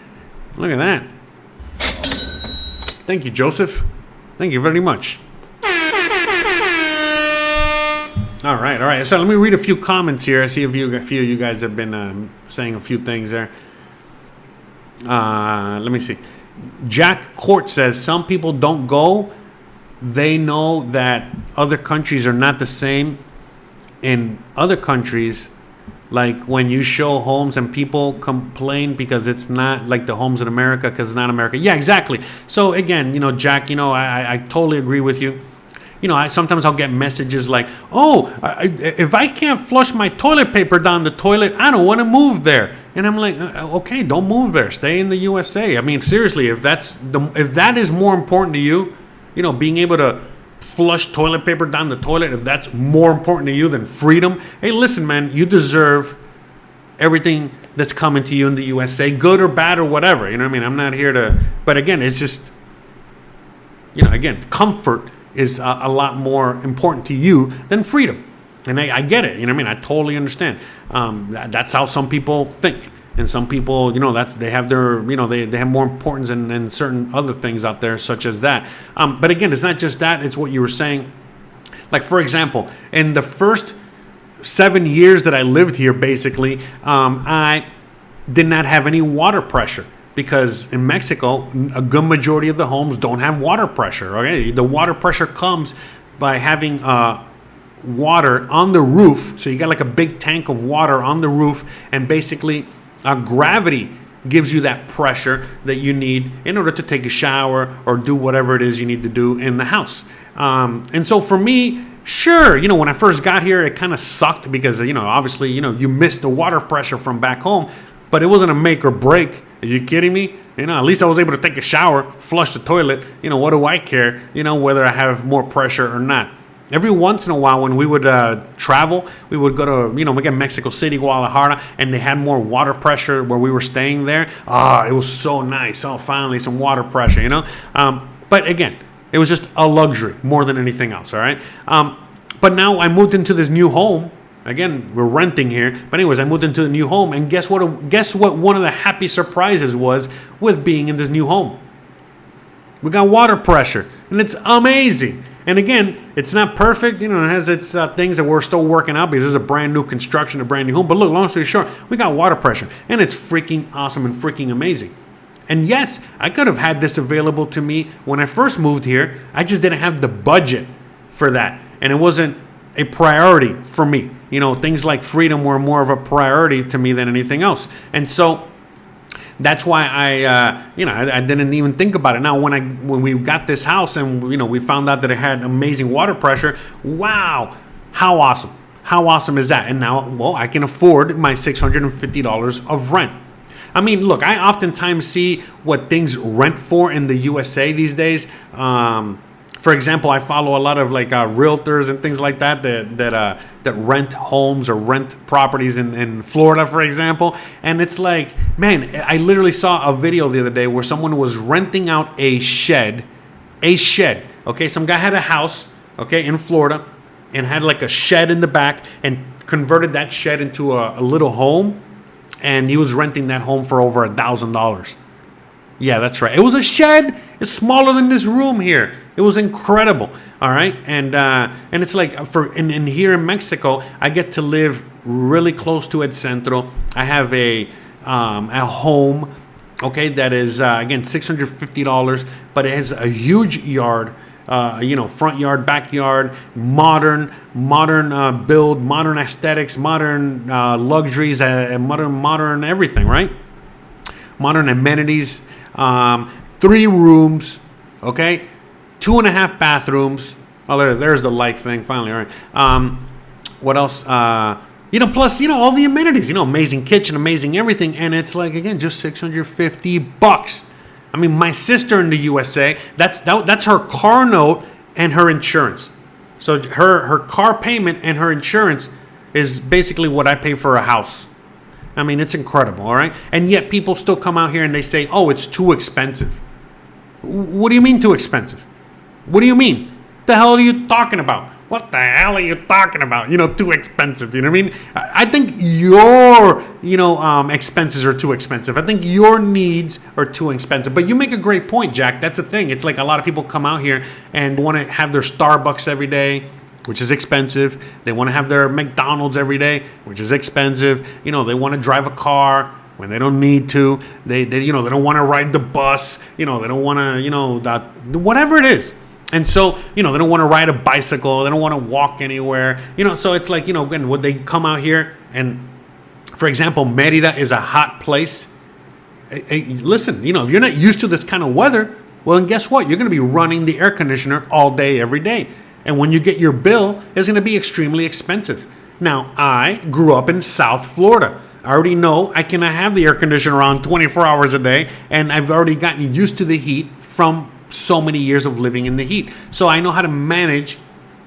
S1: Look at that. Thank you, Joseph. Thank you very much. All right. So let me read a few comments here. I see a few of you guys have been saying a few things there. Let me see. Jack Court says, some people don't go. They know that other countries are not the same. In other countries, like when you show homes and people complain because it's not like the homes in America because it's not America. Yeah, exactly. So again, Jack, I totally agree with you. Sometimes I'll get messages like, if I can't flush my toilet paper down the toilet, I don't want to move there. And I'm like, okay, don't move there. Stay in the USA. I mean, seriously, if that is more important to you, being able to flush toilet paper down the toilet, if that's more important to you than freedom, hey, listen, man, you deserve everything that's coming to you in the USA, good or bad or whatever. You know what I mean? I'm not here to, but again, it's just, again, comfort is a lot more important to you than freedom. And I get it. I totally understand. That's how some people think. And some people, they have their, they have more importance than certain other things out there, such as that. But again, it's not just that. It's what you were saying. Like, for example, in the first 7 years that I lived here, basically, I did not have any water pressure. Because in Mexico, a good majority of the homes don't have water pressure. Okay, the water pressure comes by having water on the roof. So you got like a big tank of water on the roof, and basically gravity gives you that pressure that you need in order to take a shower or do whatever it is you need to do in the house. And so for me, sure, when I first got here, it kind of sucked because, obviously, you missed the water pressure from back home, but it wasn't a make or break. Are you kidding me? At least I was able to take a shower, flush the toilet. What do I care, whether I have more pressure or not? Every once in a while when we would travel, we would go to, again, Mexico City, Guadalajara, and they had more water pressure where we were staying there. It was so nice. Oh, finally, some water pressure, But again, it was just a luxury more than anything else, all right? But now I moved into this new home. Again, we're renting here. But anyways, I moved into the new home, and guess what one of the happy surprises was with being in this new home? We got water pressure, and it's amazing. And again, it's not perfect. It has its things that we're still working out because this is a brand new construction, a brand new home. But look, long story short, we got water pressure, and it's freaking awesome and freaking amazing. And yes, I could have had this available to me when I first moved here. I just didn't have the budget for that, and it wasn't a priority for me. Things like freedom were more of a priority to me than anything else. And so that's why I didn't even think about it. Now, when we got this house and, we found out that it had amazing water pressure, wow, how awesome. How awesome is that? And now, well, I can afford my $650 of rent. I mean, look, I oftentimes see what things rent for in the USA these days. For example, I follow a lot of realtors and things like that rent homes or rent properties in Florida, for example. And it's like, man, I literally saw a video the other day where someone was renting out a shed. Okay, some guy had a house, okay, in Florida, and had like a shed in the back and converted that shed into a little home, and he was renting that home for over $1,000. Yeah, that's right. It was a shed. It's smaller than this room here. It was incredible. All right, and it's like in here in Mexico, I get to live really close to El Centro. I have a home, okay, that is again $650, but it has a huge yard. Front yard, backyard, modern build, modern aesthetics, modern luxuries, modern everything, right? Modern amenities. 3 rooms, okay, 2.5 bathrooms. Oh, there's the light thing finally. All right. What else? Plus, all the amenities. Amazing kitchen, amazing everything, and it's like again just $650. I mean, my sister in the USA, that's her car note and her insurance. So her car payment and her insurance is basically what I pay for a house. I mean, it's incredible, all right? And yet people still come out here and they say, oh, it's too expensive. What do you mean too expensive? What do you mean? The hell are you talking about? What the hell are you talking about? Too expensive. You know what I mean? I think your, expenses are too expensive. I think your needs are too expensive. But you make a great point, Jack. That's the thing. It's like a lot of people come out here and want to have their Starbucks every day, which is expensive. They want to have their McDonald's every day, which is expensive. They want to drive a car when they don't need to. They don't want to ride the bus. They don't want to, whatever it is. And so, they don't want to ride a bicycle. They don't want to walk anywhere. So it's like, again, would they come out here and, for example, Merida is a hot place. Hey, listen, if you're not used to this kind of weather, well, then guess what? You're going to be running the air conditioner all day, every day. And when you get your bill, it's going to be extremely expensive. Now, I grew up in South Florida. I already know I cannot have the air conditioner on 24 hours a day. And I've already gotten used to the heat from so many years of living in the heat. So I know how to manage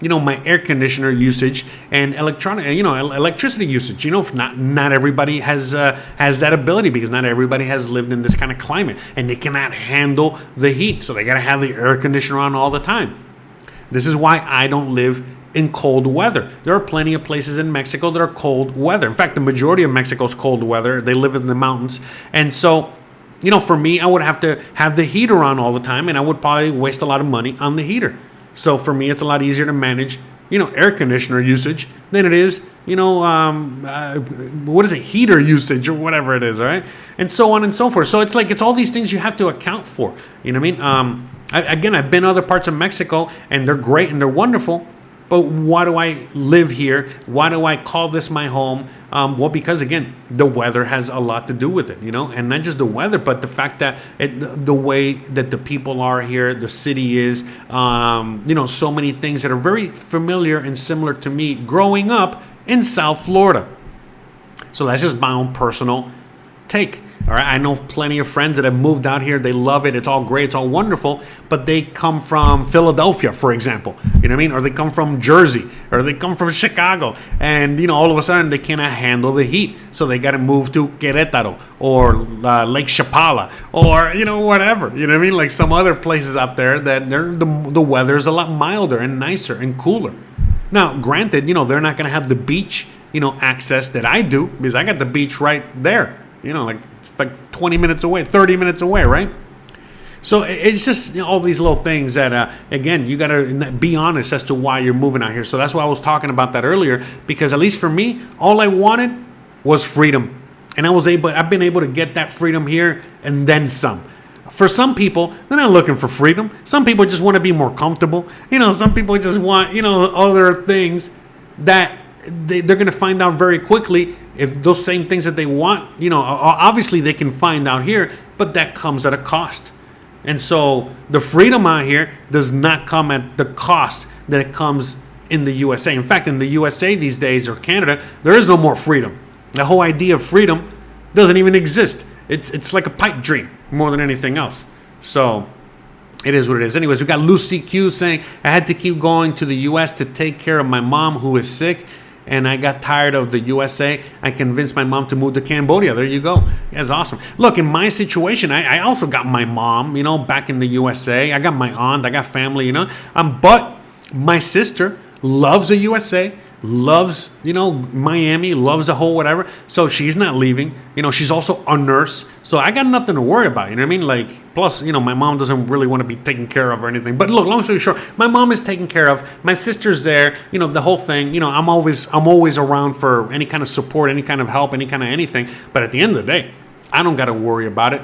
S1: my air conditioner usage and electricity usage. Not everybody has that ability, because not everybody has lived in this kind of climate, and they cannot handle the heat, so they got to have the air conditioner on all the time. This is why I don't live in cold weather. There are plenty of places in Mexico that are cold weather. In fact, the majority of Mexico's cold weather. They live in the mountains, and so for me, I would have to have the heater on all the time, and I would probably waste a lot of money on the heater. So for me, it's a lot easier to manage, air conditioner usage than it is, heater usage or whatever it is, all right? And so on and so forth. So it's all these things you have to account for. You know what I mean? I've been to other parts of Mexico, and they're great and they're wonderful. But why do I live here? Why do I call this my home? Well, because again, the weather has a lot to do with it, and not just the weather, but the fact that the way that the people are here, the city is, so many things that are very familiar and similar to me growing up in South Florida. So that's just my own personal take. All right, I know plenty of friends that have moved out here. They love it. It's all great. It's all wonderful. But they come from Philadelphia, for example. You know what I mean? Or they come from Jersey, or they come from Chicago, and all of a sudden they cannot handle the heat, so they got to move to Querétaro or Lake Chapala, or whatever. You know what I mean? Like some other places out there that the weather is a lot milder and nicer and cooler. Now, granted, they're not going to have the beach, access that I do, because I got the beach right there. Like 20 minutes away, 30 minutes away, right? So it's just all these little things that, again, you got to be honest as to why you're moving out here. So that's why I was talking about that earlier, because at least for me, all I wanted was freedom. And I've been able to get that freedom here and then some. For some people, they're not looking for freedom. Some people just want to be more comfortable. Some people just want, other things that they're going to find out very quickly. If those same things that they want, obviously they can find out here, but that comes at a cost. And so the freedom out here does not come at the cost that it comes in the USA. In fact, in the USA these days, or Canada, there is no more freedom. The whole idea of freedom doesn't even exist. It's like a pipe dream more than anything else. So it is what it is. Anyways, we got Lucy Q saying, I had to keep going to the US to take care of my mom who is sick, and I got tired of the USA. I convinced my mom to move to Cambodia. There you go. That's awesome. Look, in my situation, I also got my mom, back in the USA. I got my aunt. I got family, But my sister loves the USA, loves, Miami, loves the whole whatever. So she's not leaving. She's also a nurse. So I got nothing to worry about. You know what I mean? Like, plus, my mom doesn't really want to be taken care of or anything. But look, long story short, my mom is taken care of. My sister's there. The whole thing. I'm always around for any kind of support, any kind of help, any kind of anything. But at the end of the day, I don't got to worry about it.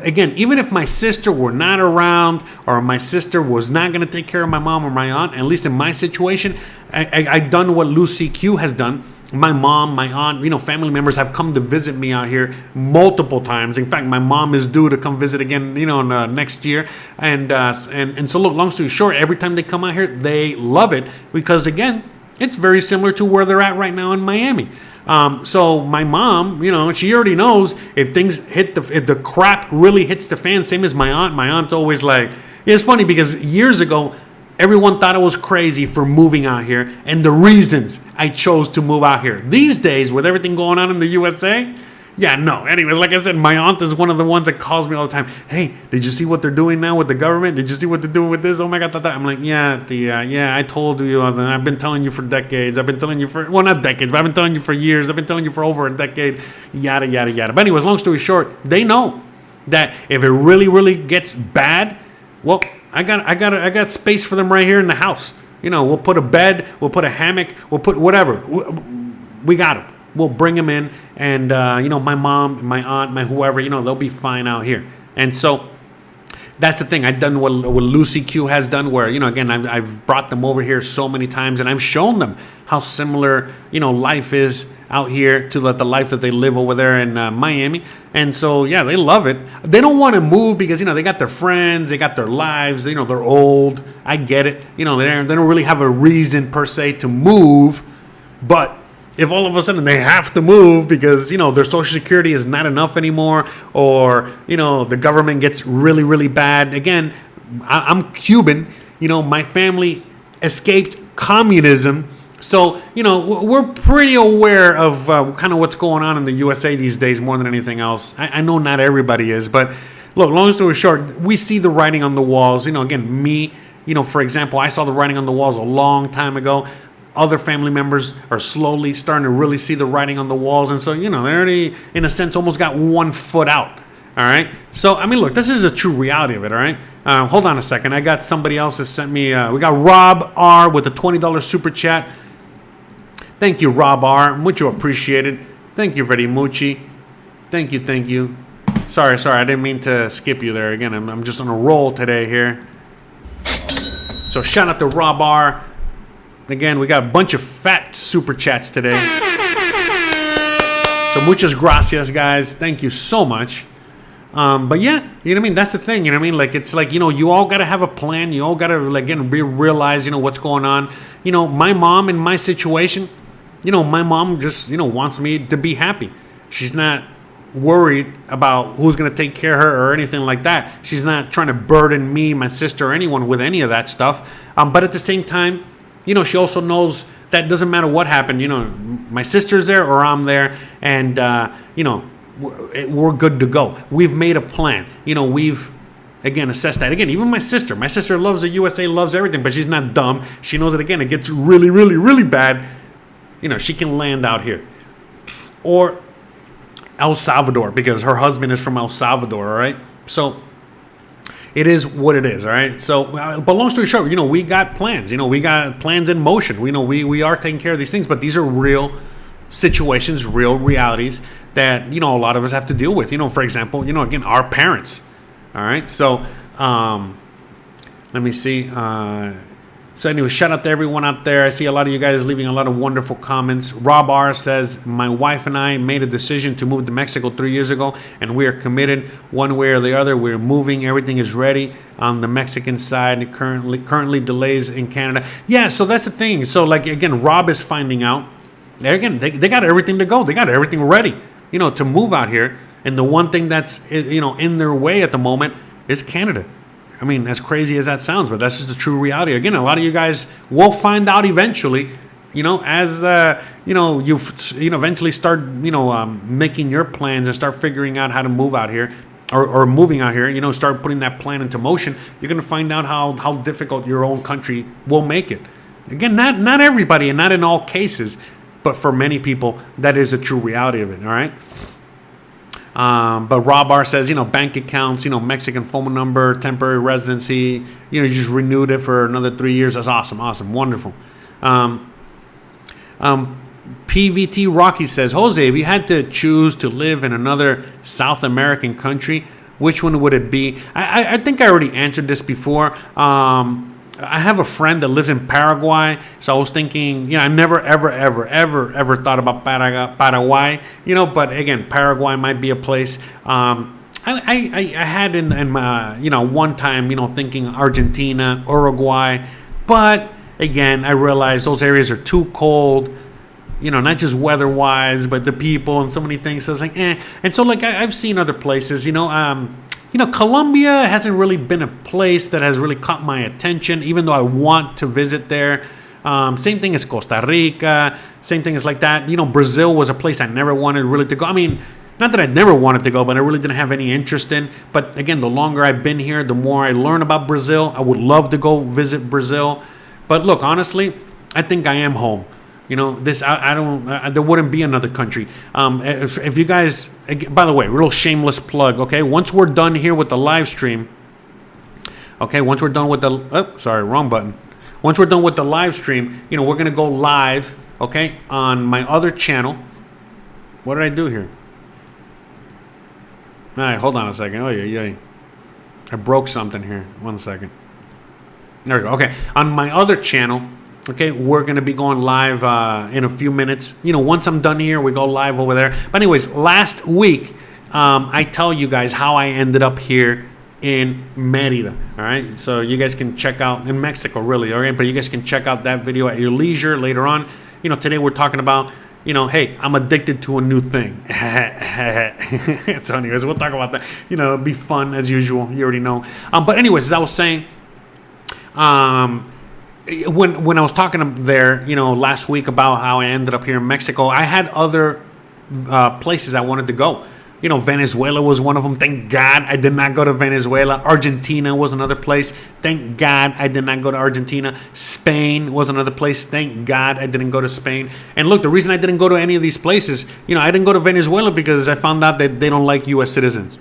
S1: Again, even if my sister were not around, or my sister was not going to take care of my mom or my aunt, at least in my situation, I've done what Lucy Q has done. My mom, my aunt, family members have come to visit me out here multiple times. In fact, my mom is due to come visit again, next year. And so look, long story short, every time they come out here, they love it, because again, it's very similar to where they're at right now in Miami. So my mom, she already knows if the crap really hits the fan, same as my aunt. My aunt's always like, it's funny because years ago, everyone thought I was crazy for moving out here and the reasons I chose to move out here. These days, with everything going on in the USA, yeah, no. Anyways, like I said, my aunt is one of the ones that calls me all the time. Hey, did you see what they're doing now with the government? Did you see what they're doing with this? Oh my God, that. I'm like, yeah, I told you. I've been telling you for decades. I've been telling you for, well, not decades, but I've been telling you for years. I've been telling you for over a decade, yada, yada, yada. But anyways, long story short, they know that if it really, really gets bad, well, I got space for them right here in the house. We'll put a bed, we'll put a hammock, we'll put whatever. We got them. We'll bring them in, and my mom, my aunt, my whoever, they'll be fine out here. And so that's the thing. I've done what Lucy Q has done, where again, I've brought them over here so many times, and I've shown them how similar life is out here to the life that they live over there in Miami. And so yeah, they love it. They don't want to move because they got their friends, they got their lives. They're old. I get it. They don't really have a reason per se to move, but if all of a sudden they have to move because, their Social Security is not enough anymore, or, the government gets really, really bad. Again, I'm Cuban. My family escaped communism. So, we're pretty aware of kind of what's going on in the USA these days more than anything else. I know not everybody is, but look, long story short, we see the writing on the walls. Again, me, for example, I saw the writing on the walls a long time ago. Other family members are slowly starting to really see the writing on the walls. And so, they already, in a sense, almost got 1 foot out. All right. So, look, this is a true reality of it. All right. Hold on a second. I got somebody else that sent me. We got Rob R with a $20 super chat. Thank you, Rob R. Mucho appreciated. Thank you very much. Thank you. Sorry. I didn't mean to skip you there. Again, I'm just on a roll today here. So shout out to Rob R. Again, we got a bunch of fat super chats today. So muchas gracias, guys. Thank you so much. But yeah, that's the thing, like, it's like, you all got to have a plan. You all got to, like, again, realize, what's going on. My mom in my situation, my mom just, wants me to be happy. She's not worried about who's going to take care of her or anything like that. She's not trying to burden me, my sister, or anyone with any of that stuff. But at the same time, she also knows that doesn't matter what happened. My sister's there or I'm there, and, we're good to go. We've made a plan. We've, again, assessed that. Again, even my sister loves the USA, loves everything, but she's not dumb. She knows that, again, it gets really, really, really bad. She can land out here. Or El Salvador, because her husband is from El Salvador, all right? So it is what it is, all right? So, but long story short, we got plans. We got plans in motion. We are taking care of these things, but these are real situations, real realities that, a lot of us have to deal with. For example, again, our parents, all right? So, let me see. So anyway, shout out to everyone out there. I see a lot of you guys leaving a lot of wonderful comments. Rob R says, my wife and I made a decision to move to Mexico 3 years ago, and we are committed one way or the other. We're moving. Everything is ready on the Mexican side. Currently delays in Canada. Yeah, so that's the thing. So, like, again, Rob is finding out. Again, they got everything to go. They got everything ready, to move out here. And the one thing that's, in their way at the moment is Canada. As crazy as that sounds, but that's just the true reality. Again, a lot of you guys will find out eventually, as you eventually start, making your plans and start figuring out how to move out here or moving out here, start putting that plan into motion. You're going to find out how difficult your own country will make it. Again, not everybody and not in all cases, but for many people, that is a true reality of it. All right. But Rob R says, bank accounts, Mexican phone number, temporary residency, you just renewed it for another 3 years. That's awesome. Wonderful. PVT Rocky says, Jose, if you had to choose to live in another South American country, which one would it be? I think I already answered this before. I have a friend that lives in Paraguay, so I was thinking, I never, ever thought about Paraguay, but again, Paraguay might be a place. I had in my, one time, thinking Argentina, Uruguay, but again, I realized those areas are too cold, not just weather-wise, but the people and so many things. So I was like, And so, like, I've seen other places, Colombia hasn't really been a place that has really caught my attention, even though I want to visit there. Same thing as Costa Rica. Same thing as like that. Brazil was a place I never wanted really to go. Not that I never wanted to go, but I really didn't have any interest in. But again, the longer I've been here, the more I learn about Brazil. I would love to go visit Brazil. But look, honestly, I think I am home. There wouldn't be another country. If you guys, by the way, real shameless plug, okay? Once we're done here with the live stream, okay, once we're done with wrong button. Once we're done with the live stream, we're going to go live, okay, on my other channel. What did I do here? All right, hold on a second. Oh, yeah. I broke something here. 1 second. There we go. Okay, on my other channel, okay, we're going to be going live in a few minutes. Once I'm done here, we go live over there. But anyways, last week, I tell you guys how I ended up here in Mérida. All right, so you guys can check out, in Mexico, really, all right? But you guys can check out that video at your leisure later on. Today we're talking about, hey, I'm addicted to a new thing. So anyways, we'll talk about that. It'll be fun as usual. You already know. But anyways, as I was saying, when I was talking there, last week about how I ended up here in Mexico, I had other places I wanted to go. Venezuela was one of them. Thank God I did not go to Venezuela. Argentina was another place. Thank God I did not go to Argentina. Spain was another place. Thank God I didn't go to Spain. And look, the reason I didn't go to any of these places, I didn't go to Venezuela because I found out that they don't like U.S. citizens.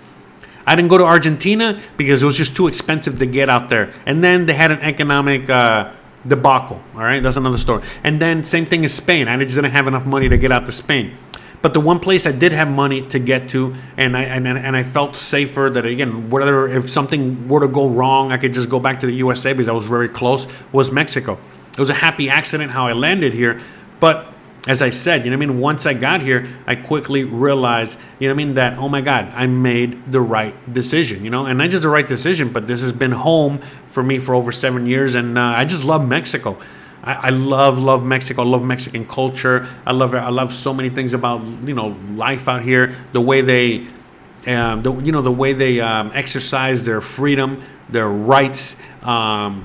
S1: I didn't go to Argentina because it was just too expensive to get out there. And then they had an economic debacle. All right, that's another story. And then same thing as Spain. I just didn't have enough money to get out to Spain. But the one place I did have money to get to, and I felt safer that, again, whatever, if something were to go wrong, I could just go back to the USA because I was very close, was Mexico. It was a happy accident how I landed here. But as I said, once I got here, I quickly realized, that, oh my God, I made the right decision, and not just the right decision, but this has been home for me for over 7 years, and I just love Mexico. I love Mexico. I love Mexican culture. I love so many things about life out here. The way they, exercise their freedom, their rights. I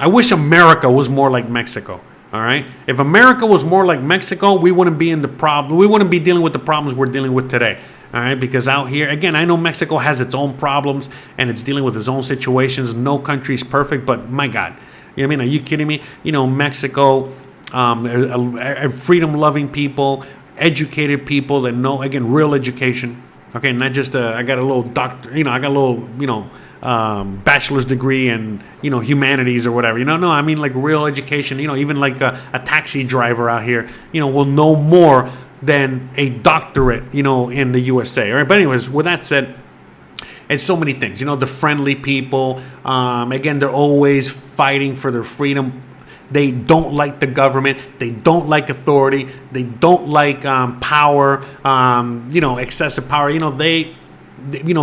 S1: wish America was more like Mexico. All right. If America was more like Mexico, we wouldn't be in the problem. We wouldn't be dealing with the problems we're dealing with today. All right. Because out here, again, I know Mexico has its own problems and it's dealing with its own situations. No country is perfect, but my God. Are you kidding me? Mexico, freedom-loving people, educated people that know, again, real education. Okay, not just I got a little doctor, I got a little, bachelor's degree in, humanities or whatever. No, I mean like real education. Even like a taxi driver out here, will know more than a doctorate, in the USA. All right, but anyways, with that said. It's so many things, the friendly people. Again, they're always fighting for their freedom. They don't like the government. They don't like authority. They don't like power. Excessive power.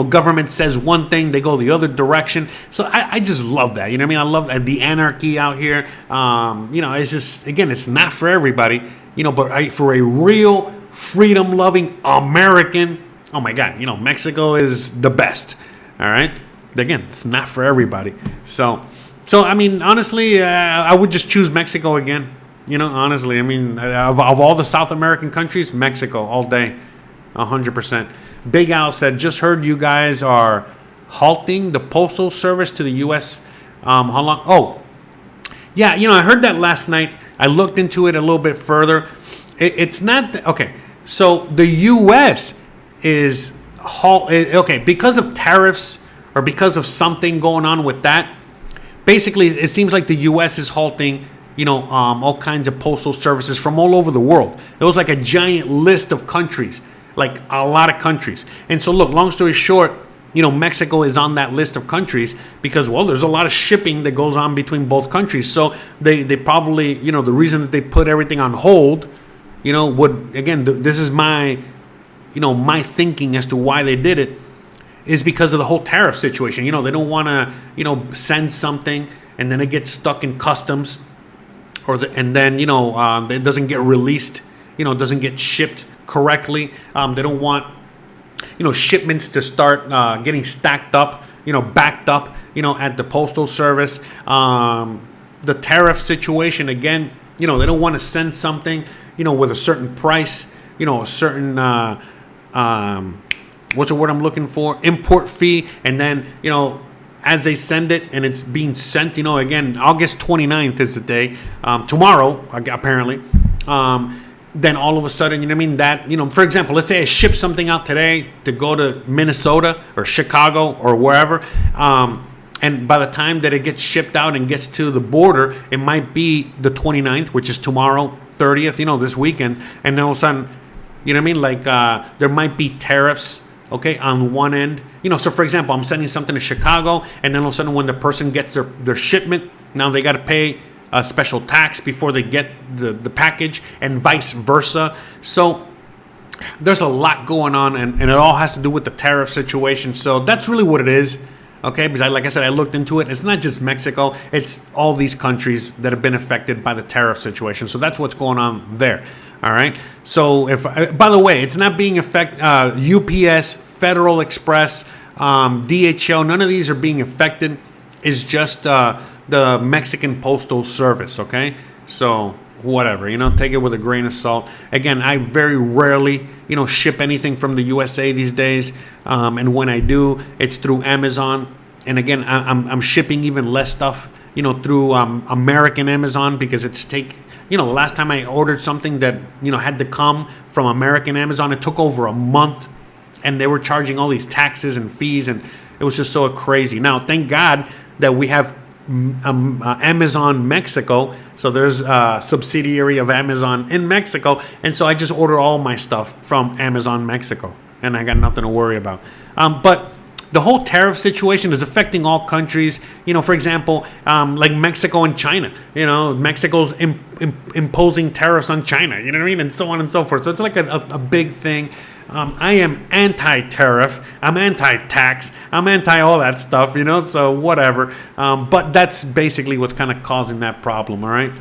S1: Government says one thing, they go the other direction. So I just love that. I love the anarchy out here. It's just, again, it's not for everybody. But for a real freedom-loving American. Oh my God, Mexico is the best. All right. Again, it's not for everybody. So honestly, I would just choose Mexico again. Honestly, of all the South American countries, Mexico all day, 100%. Big Al said, just heard you guys are halting the postal service to the U.S. How long? Oh, yeah. I heard that last night. I looked into it a little bit further. It's not okay. So the U.S. is because of tariffs or because of something going on with that. Basically, it seems like the U.S. is halting, all kinds of postal services from all over the world. It was like a giant list of countries, like a lot of countries. And so, look, long story short, Mexico is on that list of countries because, well, there's a lot of shipping that goes on between both countries. So they probably, the reason that they put everything on hold, would, again, this is my thinking as to why they did it is because of the whole tariff situation. They don't want to, send something and then it gets stuck in customs and then, it doesn't get released, doesn't get shipped correctly. They don't want, shipments to start getting stacked up, backed up, at the postal service. The tariff situation, again, they don't want to send something, with a certain price, a certain what's the word I'm looking for? Import fee. And then, as they send it and it's being sent, again, August 29th is the day, tomorrow, apparently, then all of a sudden, that, for example, let's say I ship something out today to go to Minnesota or Chicago or wherever, and by the time that it gets shipped out and gets to the border, it might be the 29th, which is tomorrow, 30th, this weekend, and then all of a sudden, there might be tariffs, okay, on one end. So for example, I'm sending something to Chicago, and then all of a sudden when the person gets their shipment, now they got to pay a special tax before they get the package, and vice versa. So there's a lot going on, and it all has to do with the tariff situation. So that's really what it is. Okay, because like I said, I looked into it. It's not just Mexico. It's all these countries that have been affected by the tariff situation. So that's what's going on there. All right. So by the way, it's not being affected. UPS, Federal Express, DHL, none of these are being affected. It's just the Mexican Postal Service, okay? So whatever, take it with a grain of salt. Again, I very rarely, ship anything from the USA these days. And when I do, it's through Amazon. And again, I'm shipping even less stuff, through American Amazon, because the last time I ordered something that, had to come from American Amazon, it took over a month, and they were charging all these taxes and fees, and it was just so crazy. Now, thank God that we have Amazon Mexico. So there's a subsidiary of Amazon in Mexico. And so I just order all my stuff from Amazon Mexico, and I got nothing to worry about. But the whole tariff situation is affecting all countries. For example, like Mexico and China. Mexico's imposing tariffs on China. You know what I mean? And so on and so forth. So it's like a big thing. I am anti-tariff. I'm anti-tax. I'm anti all that stuff. So whatever. But that's basically what's kind of causing that problem. All right.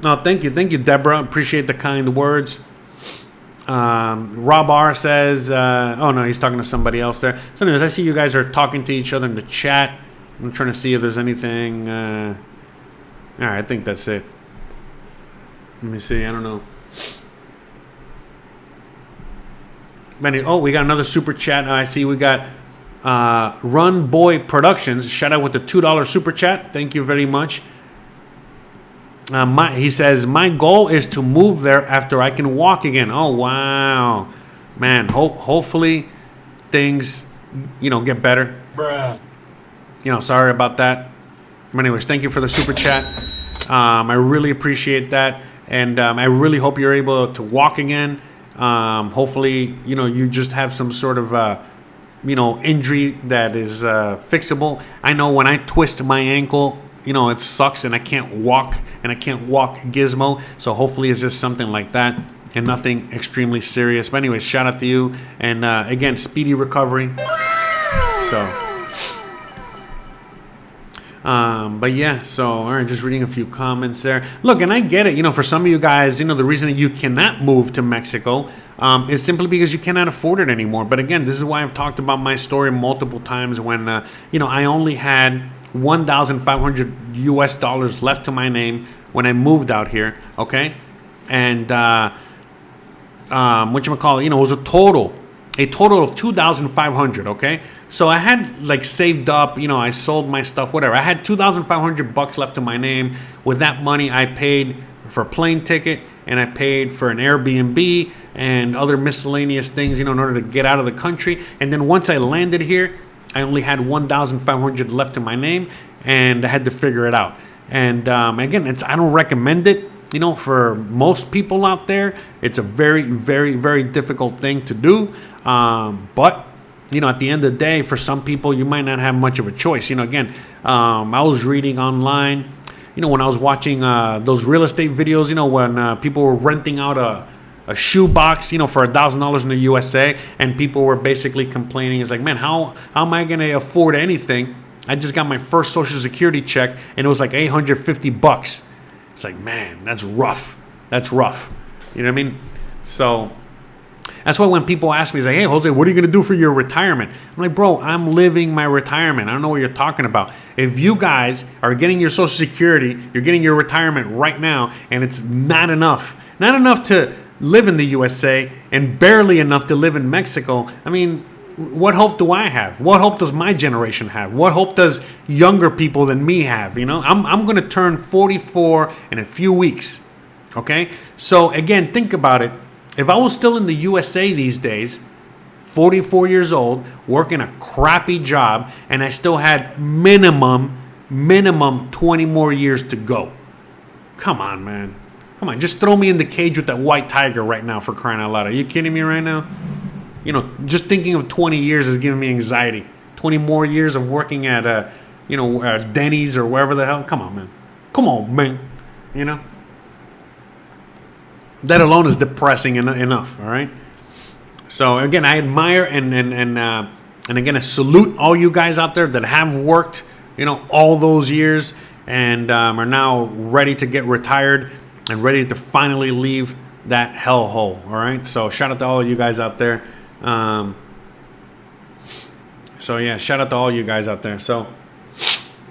S1: No, thank you, Deborah. Appreciate the kind words. Rob R says, oh no, he's talking to somebody else there. So anyways, I see you guys are talking to each other in the chat. I'm trying to see if there's anything. All right, I think that's it. Let me see. I don't know. We got another super chat. I see we got Run Boy Productions. Shout out with the $2 super chat. Thank you very much. He says, my goal is to move there after I can walk again. Oh, wow. Man, hopefully things, get better.
S2: Bruh.
S1: Sorry about that. But anyways, thank you for the super chat. I really appreciate that. And I really hope you're able to walk again. Hopefully, you just have some sort of, injury that is fixable. I know when I twist my ankle, it sucks, and I can't walk gizmo. So hopefully it's just something like that and nothing extremely serious. But anyways, shout out to you. And again, speedy recovery. So. But yeah, so all right, just reading a few comments there. Look, and I get it, for some of you guys, the reason that you cannot move to Mexico is simply because you cannot afford it anymore. But again, this is why I've talked about my story multiple times when I only had $1,500 US left to my name when I moved out here, okay? And whatchamacallit, it was a total of $2,500, okay? So I had saved up, I sold my stuff, whatever. I had $2,500 left to my name. With that money, I paid for a plane ticket, and I paid for an Airbnb and other miscellaneous things, in order to get out of the country. And then once I landed here, I only had $1,500 left to my name, and I had to figure it out. And again, I don't recommend it. For most people out there, it's a very, very, very difficult thing to do. But, at the end of the day, for some people, you might not have much of a choice. Again, I was reading online, when I was watching those real estate videos, when people were renting out a shoe box, for $1,000 in the USA, and people were basically complaining. It's like, man, how am I going to afford anything? I just got my first Social Security check, and it was like $850. It's like, man, that's rough. That's rough. You know what I mean? So that's why when people ask me, it's like, hey, Jose, what are you going to do for your retirement? I'm like, bro, I'm living my retirement. I don't know what you're talking about. If you guys are getting your Social Security, you're getting your retirement right now, and it's not enough to live in the USA and barely enough to live in Mexico, I mean, what hope do I have? What hope does my generation have? What hope does younger people than me have? I'm going to turn 44 in a few weeks. Okay? So again, think about it. If I was still in the USA these days, 44 years old, working a crappy job, and I still had minimum 20 more years to go. Come on, man. Come on. Just throw me in the cage with that white tiger right now, for crying out loud. Are you kidding me right now? Just thinking of 20 years is giving me anxiety. 20 more years of working at Denny's or wherever the hell. Come on, man. Come on, man. That alone is depressing enough. All right. So again, I admire and again, I salute all you guys out there that have worked, all those years and are now ready to get retired and ready to finally leave that hellhole. All right. So shout out to all of you guys out there. So So yeah, shout out to all you guys out there. So, all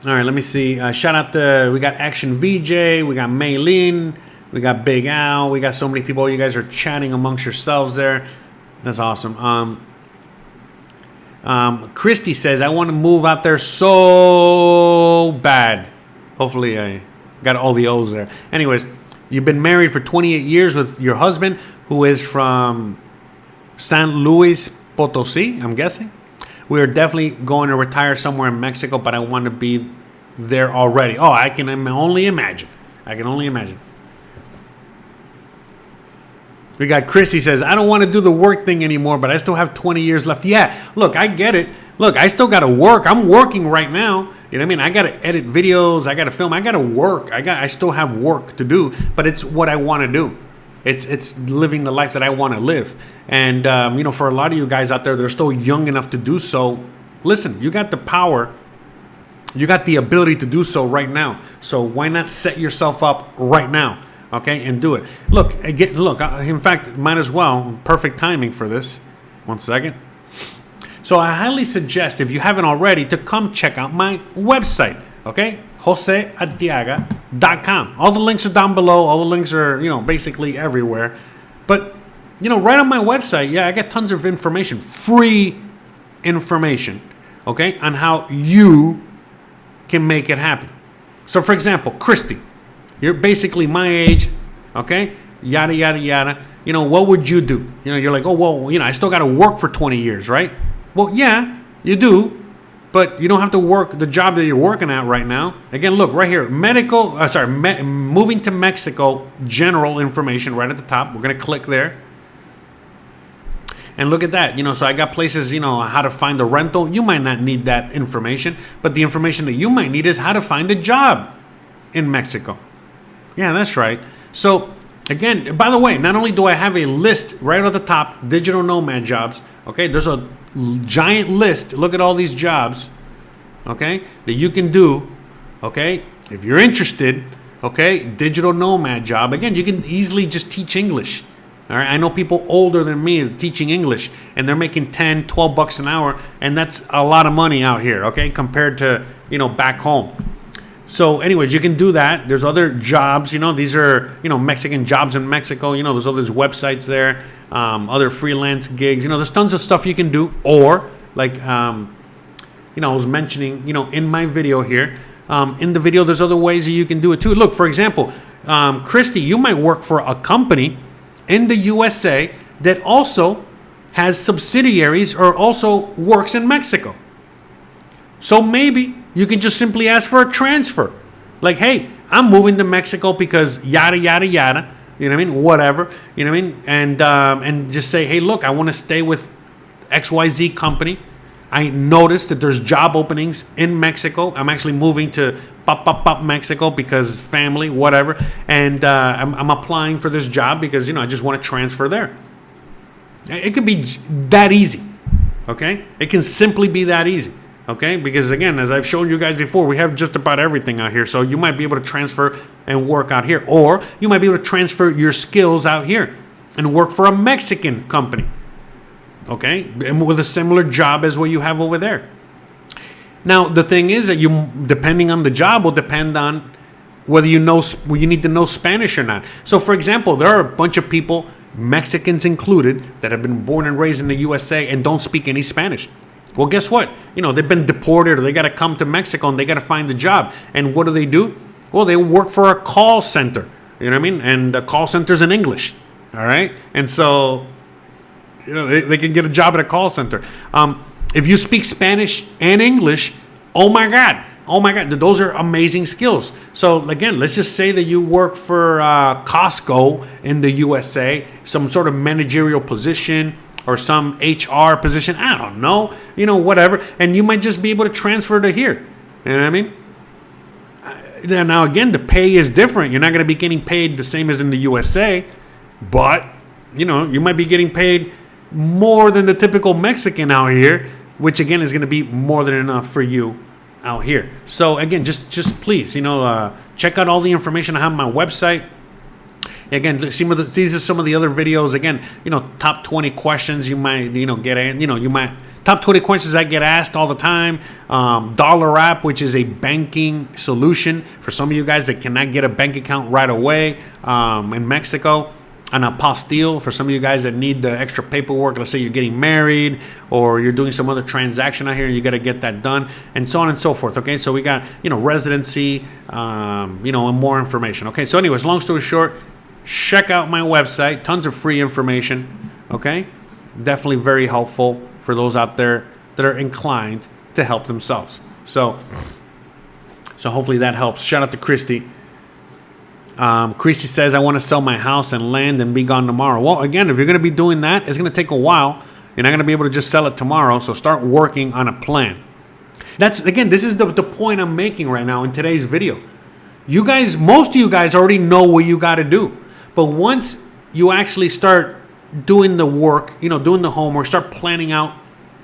S1: right, let me see. Shout out to, we got Action VJ, we got Maylene, we got Big Al, we got so many people. You guys are chatting amongst yourselves there. That's awesome. Christy says, I want to move out there so bad. Hopefully I got all the O's there. Anyways, you've been married for 28 years with your husband, who is from San Luis Potosi, I'm guessing. We are definitely going to retire somewhere in Mexico, but I want to be there already. Oh, I can only imagine. We got Chris, he says, I don't want to do the work thing anymore, but I still have 20 years left. Yeah, look, I get it. Look, I still got to work. I'm working right now. You know what I mean? I got to edit videos. I got to film. I got to work. I still have work to do, but it's what I want to do. It's living the life that I want to live. And, for a lot of you guys out there that are still young enough to do so, listen, you got the power. You got the ability to do so right now. So why not set yourself up right now? Okay, and do it. Look, in fact, might as well. Perfect timing for this. 1 second. So I highly suggest, if you haven't already, to come check out my website. Okay, josearteaga.com. All the links are down below. All the links are, basically everywhere. But, right on my website, yeah, I got tons of information, free information, okay, on how you can make it happen. So, for example, Christy, you're basically my age, okay? Yada, yada, yada. What would you do? You're like, oh, well, I still got to work for 20 years, right? Well, yeah, you do, but you don't have to work the job that you're working at right now. Again, look, right here, moving to Mexico, general information right at the top. We're going to click there. And look at that, so I got places, how to find a rental. You might not need that information, but the information that you might need is how to find a job in Mexico. Yeah, that's right. So, again, by the way, not only do I have a list right at the top, digital nomad jobs, okay? There's a giant list. Look at all these jobs, okay, that you can do, okay? If you're interested, okay, digital nomad job. Again, you can easily just teach English. All right, I know people older than me teaching English, and they're making 10, 12 bucks an hour, and that's a lot of money out here, okay, compared to, back home. So anyways, you can do that. There's other jobs, these are, Mexican jobs in Mexico. There's all these websites there, other freelance gigs. There's tons of stuff you can do. Or like, I was mentioning, in my video here, in the video, there's other ways that you can do it too. Look, for example, Christy, you might work for a company in the USA that also has subsidiaries or also works in Mexico. So maybe you can just simply ask for a transfer. Like, hey, I'm moving to Mexico because yada, yada, yada. You know what I mean? Whatever. You know what I mean? And just say, hey, look, I want to stay with XYZ company. I noticed that there's job openings in Mexico. I'm actually moving to Mexico because family, whatever. And I'm applying for this job because, I just want to transfer there. It could be that easy. Okay? It can simply be that easy. Okay, because again, as I've shown you guys before, we have just about everything out here. So you might be able to transfer and work out here. Or you might be able to transfer your skills out here and work for a Mexican company. Okay, and with a similar job as what you have over there. Now, the thing is that depending on the job, will depend on whether you need to know Spanish or not. So, for example, there are a bunch of people, Mexicans included, that have been born and raised in the USA and don't speak any Spanish. Well, guess what? They've been deported or they got to come to Mexico and they got to find a job. And what do? Well, they work for a call center. You know what I mean? And the call center's in English. All right? And so, they can get a job at a call center. If you speak Spanish and English, oh my God, those are amazing skills. So again, let's just say that you work for Costco in the USA, some sort of managerial position, or some HR position, I don't know, whatever. And you might just be able to transfer to here. You know what I mean? Now, again, the pay is different. You're not going to be getting paid the same as in the USA, but, you might be getting paid more than the typical Mexican out here, which, again, is going to be more than enough for you out here. So, again, just please, check out all the information I have on my website. Again, these are some of the other videos. Again, top 20 questions you might, get, you might Top 20 questions I get asked all the time. Dollar app, which is a banking solution for some of you guys that cannot get a bank account right away in Mexico. An apostille for some of you guys that need the extra paperwork. Let's say you're getting married or you're doing some other transaction out here and you got to get that done, and so on and so forth. Okay, so we got, residency, and more information. Okay, so anyways, long story short, check out my website. Tons of free information. Okay, definitely very helpful for those out there that are inclined to help themselves. So hopefully that helps. Shout out to Christy. Christy says, I want to sell my house and land and be gone tomorrow. Well, again, if you're going to be doing that, it's going to take a while. You're not going to be able to just sell it tomorrow. So start working on a plan. This is the point I'm making right now in today's video. You guys, most of you guys already know what you got to do. But once you actually start doing the work, doing the homework, start planning out,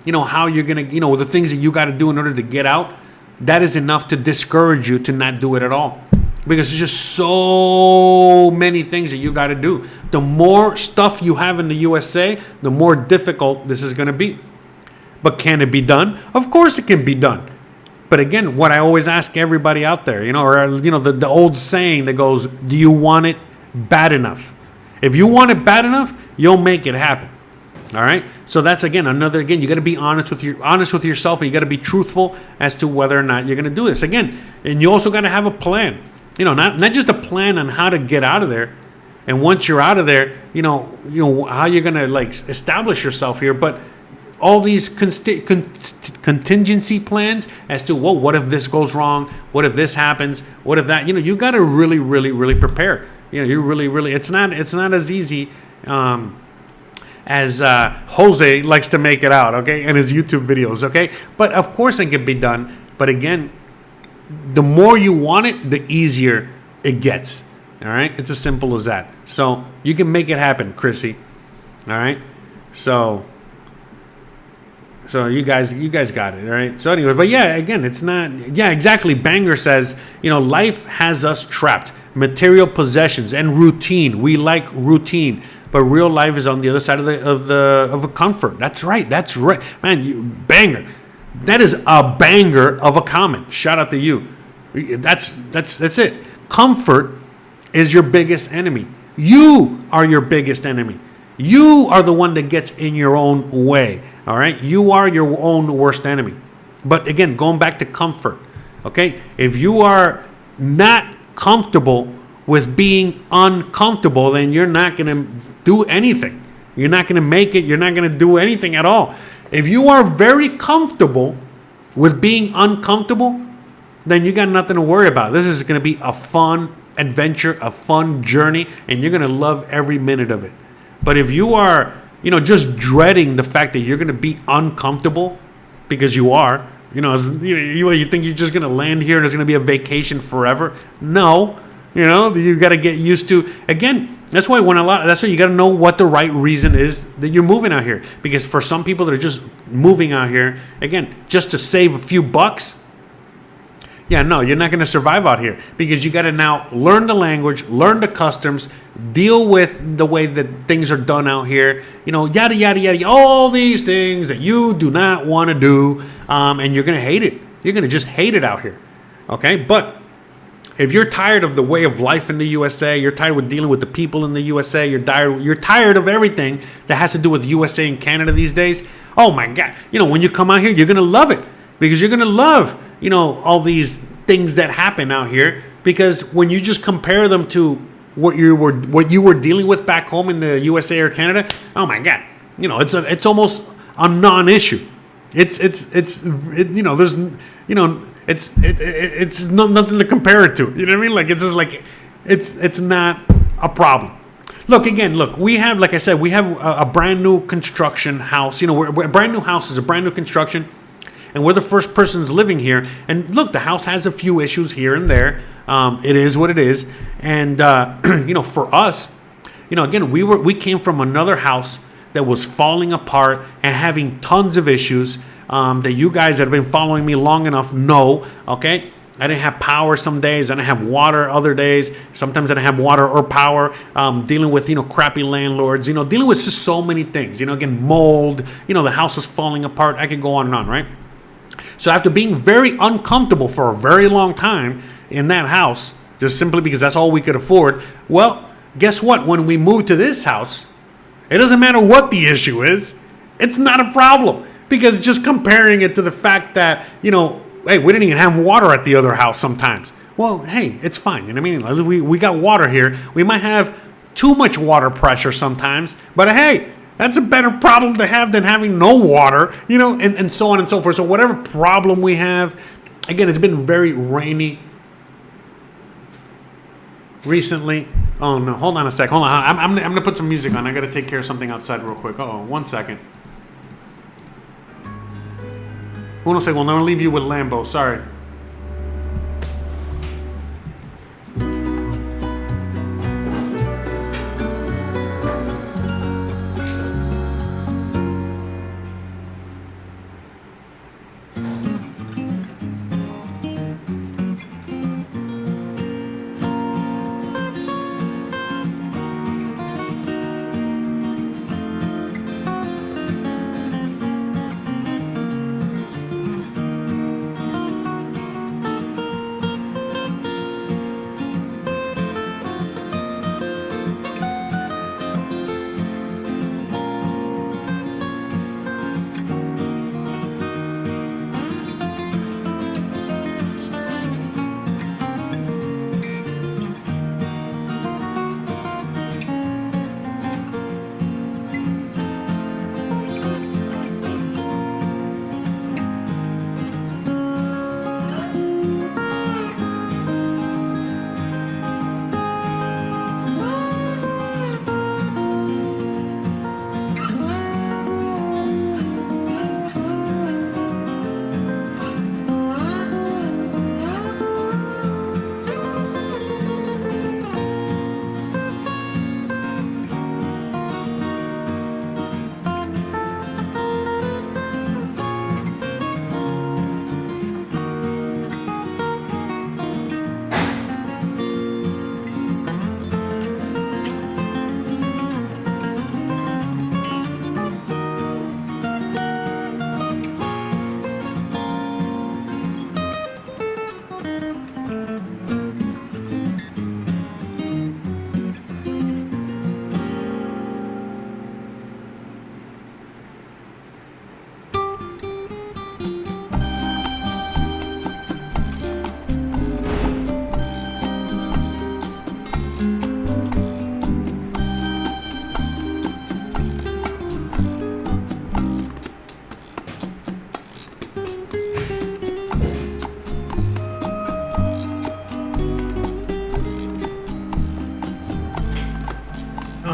S1: how you're going to, the things that you got to do in order to get out, that is enough to discourage you to not do it at all. Because there's just so many things that you got to do. The more stuff you have in the USA, the more difficult this is going to be. But can it be done? Of course it can be done. But again, what I always ask everybody out there, the old saying that goes, do you want it bad enough? If you want it bad enough, you'll make it happen. All right. So that's you got to be honest with yourself, and you got to be truthful as to whether or not you're going to do this. Again, and you also got to have a plan. Not just a plan on how to get out of there, and once you're out of there, how you're gonna establish yourself here, but all these contingency plans as to what if this goes wrong, what if this happens, what if that, you got to really, really, really prepare. You really, it's not as easy as Jose likes to make it out, okay, in his YouTube videos, okay, but of course it can be done. But again, the more you want it, the easier it gets. All right, it's as simple as that. So you can make it happen, Chrissy. All right, so you guys got it. All right. So anyway, but yeah, again, it's not. Yeah, exactly. Banger says, life has us trapped. Material possessions and routine. We like routine, but real life is on the other side of a comfort. That's right. Man, Banger. That is a banger of a comment. Shout out to you. That's it. Comfort is your biggest enemy. You are your biggest enemy. You are the one that gets in your own way. All right? You are your own worst enemy. But again, going back to comfort. Okay? If you are not comfortable with being uncomfortable, then you're not going to do anything. You're not going to make it. You're not going to do anything at all. If you are very comfortable with being uncomfortable, then you got nothing to worry about. This is going to be a fun adventure, a fun journey, and you're going to love every minute of it. But if you are, just dreading the fact that you're going to be uncomfortable, because you are, you think you're just going to land here and it's going to be a vacation forever. No, you got to get used to. Again, that's why you got to know what the right reason is that you're moving out here. Because for some people that are just moving out here, again, just to save a few bucks, you're not going to survive out here, because you got to now learn the language, learn the customs, deal with the way that things are done out here, yada, yada, yada, all these things that you do not want to do, and you're going to hate it. You're going to just hate it out here. Okay, but if you're tired of the way of life in the USA, you're tired with dealing with the people in the USA, you're tired of everything that has to do with USA and Canada these days, oh my God, when you come out here, you're going to love it, because you're going to love, all these things that happen out here, because when you just compare them to what you were dealing with back home in the USA or Canada, oh my God, it's almost a non-issue. It's nothing to compare it to. You know what I mean? It's just it's not a problem. We have, like I said, we have a brand new construction house. We're a brand new house is a brand new construction, and we're the first persons living here. And look, the house has a few issues here and there. It is what it is. And for us, again, we came from another house that was falling apart and having tons of issues. That you guys that have been following me long enough know, okay? I didn't have power some days. I didn't have water other days. Sometimes I didn't have water or power. Dealing with, crappy landlords, dealing with just so many things, again, mold, the house was falling apart. I could go on and on, right? So after being very uncomfortable for a very long time in that house, just simply because that's all we could afford, well, guess what? When we moved to this house, it doesn't matter what the issue is. It's not a problem, because just comparing it to the fact that, hey, we didn't even have water at the other house sometimes. Well, hey, it's fine. You know what I mean? We got water here. We might have too much water pressure sometimes, but hey, that's a better problem to have than having no water, and so on and so forth. So whatever problem we have, again, it's been very rainy recently. Oh no, hold on a sec. Hold on. I'm going to put some music on. I got to take care of something outside real quick. Oh, 1 second. Uno segundo. I'm going to leave you with Lambo. Sorry.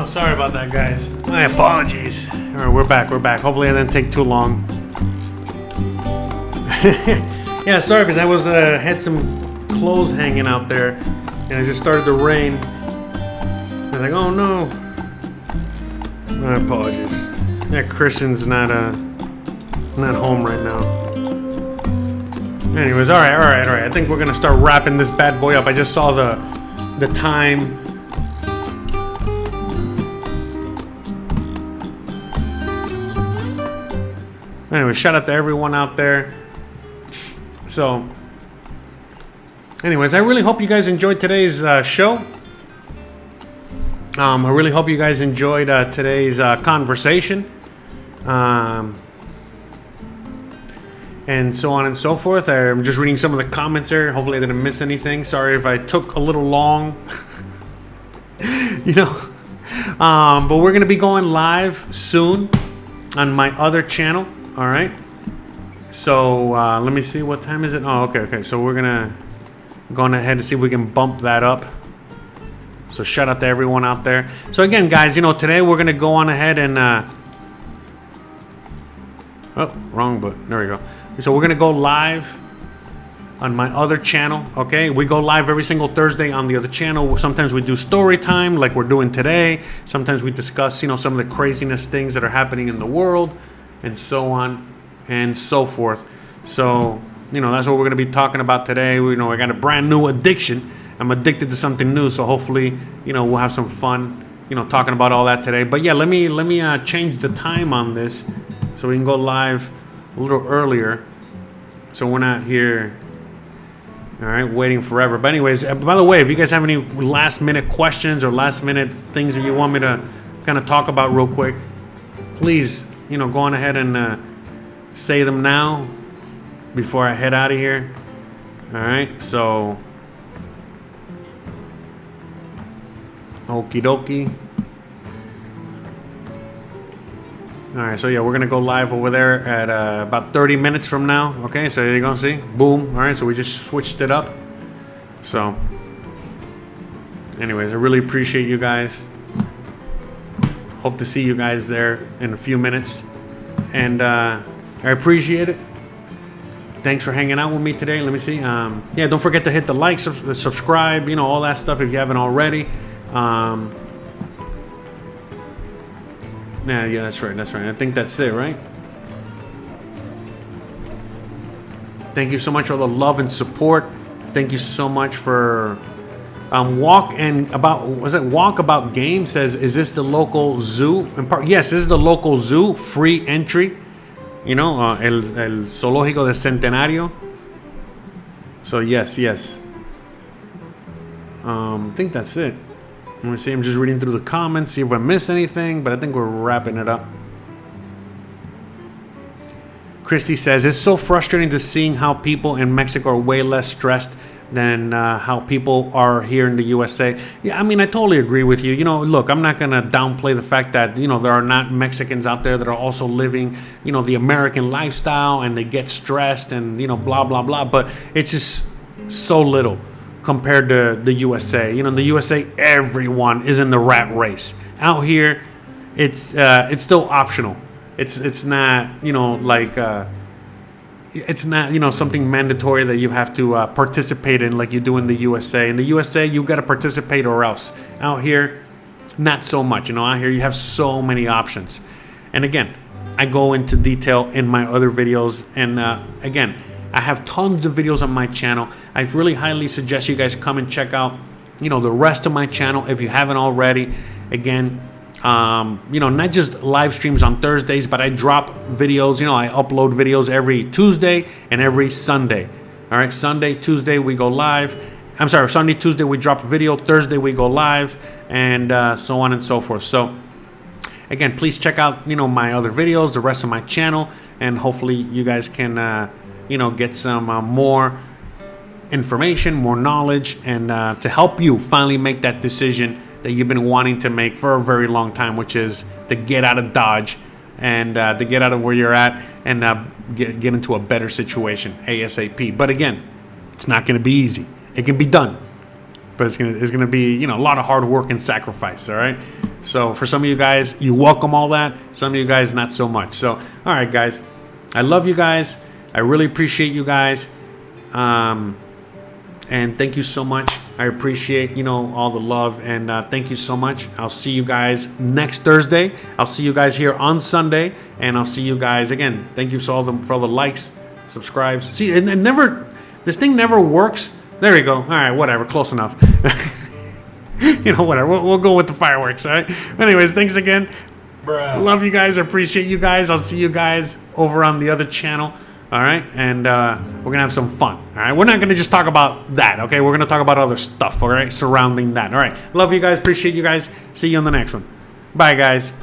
S1: Sorry about that, guys. My apologies. All right, we're back. Hopefully I didn't take too long. Yeah, sorry, because I was had some clothes hanging out there, and it just started to rain. I was like, oh no. My apologies. Yeah, Christian's not home right now. Anyways, all right. I think we're gonna start wrapping this bad boy up. I just saw the time. Anyway, shout out to everyone out there. So, anyways, I really hope you guys enjoyed today's show. I really hope you guys enjoyed today's conversation. And so on and so forth. I'm just reading some of the comments there. Hopefully I didn't miss anything. Sorry if I took a little long. But we're going to be going live soon on my other channel. All right. So let me see. What time is it? Oh, okay. So we're going to go on ahead and see if we can bump that up. So shout out to everyone out there. So again, guys, today we're going to go on ahead and... oh, wrong button. There we go. So we're going to go live on my other channel, okay? We go live every single Thursday on the other channel. Sometimes we do story time like we're doing today. Sometimes we discuss, some of the craziness things that are happening in the world and so on and so forth. So that's what we're going to be talking about today. I got a brand new addiction. I'm addicted to something new, so hopefully, we'll have some fun, talking about all that today. But yeah, let me change the time on this so we can go live a little earlier, so we're not here, all right, waiting forever. But anyways, by the way, if you guys have any last minute questions or last minute things that you want me to kind of talk about real quick, please, go on ahead and say them now before I head out of here. All right, so okie dokie. All right, so yeah, we're gonna go live over there at about 30 minutes from now. Okay, so you're gonna see, boom. All right, so we just switched it up. So anyways, I really appreciate you guys. Hope to see you guys there in a few minutes, and I appreciate it. Thanks for hanging out with me today. Let me see. Yeah, don't forget to hit the like, subscribe, all that stuff if you haven't already. Yeah, that's right. I think that's it, right? Thank you so much for all the love and support. Thank you so much for Walkabout Game says, is this the local zoo? Yes, this is the local zoo, free entry. El zoológico de Centenario. So yes. I think that's it. Let me see. I'm just reading through the comments, see if I missed anything, but I think we're wrapping it up. Christy says, it's so frustrating to seeing how people in Mexico are way less stressed than how people are here in the USA. Yeah, I mean, I totally agree with you. Look, I'm not going to downplay the fact that, there are not Mexicans out there that are also living, the American lifestyle, and they get stressed and, blah, blah, blah. But it's just so little compared to the USA. In the USA, everyone is in the rat race. Out here, it's still optional. It's not, it's not, something mandatory that you have to participate in like you do in the USA. In the USA, you got to participate or else. Out here, not so much. Out here, you have so many options. And again, I go into detail in my other videos. And again, I have tons of videos on my channel. I really highly suggest you guys come and check out, the rest of my channel if you haven't already. Again, not just live streams on Thursdays, but I drop videos. I upload videos every Tuesday and every Sunday. All right, Sunday, Tuesday we go live. I'm sorry, Sunday, Tuesday we drop video. Thursday we go live, and so on and so forth. So again, please check out my other videos, the rest of my channel, and hopefully you guys can get some more information, more knowledge, and to help you finally make that decision that you've been wanting to make for a very long time, which is to get out of Dodge and to get out of where you're at and get into a better situation ASAP. But again, it's not going to be easy. It can be done, but it's gonna be a lot of hard work and sacrifice. All right. So for some of you guys, you welcome all that. Some of you guys, not so much. So all right, guys, I love you guys. I really appreciate you guys. And thank you so much. I appreciate, all the love, and thank you so much. I'll see you guys next Thursday. I'll see you guys here on Sunday, and I'll see you guys again. Thank you for all the likes, subscribes. See, it never, this thing never works. There we go. All right, whatever, close enough. Whatever. We'll go with the fireworks. All right. Anyways, thanks again. Bruh. Love you guys. I appreciate you guys. I'll see you guys over on the other channel. All right, and we're gonna have some fun. All right, we're not gonna just talk about that. Okay, we're gonna talk about other stuff. All right, surrounding that. All right, love you guys. Appreciate you guys. See you on the next one. Bye, guys.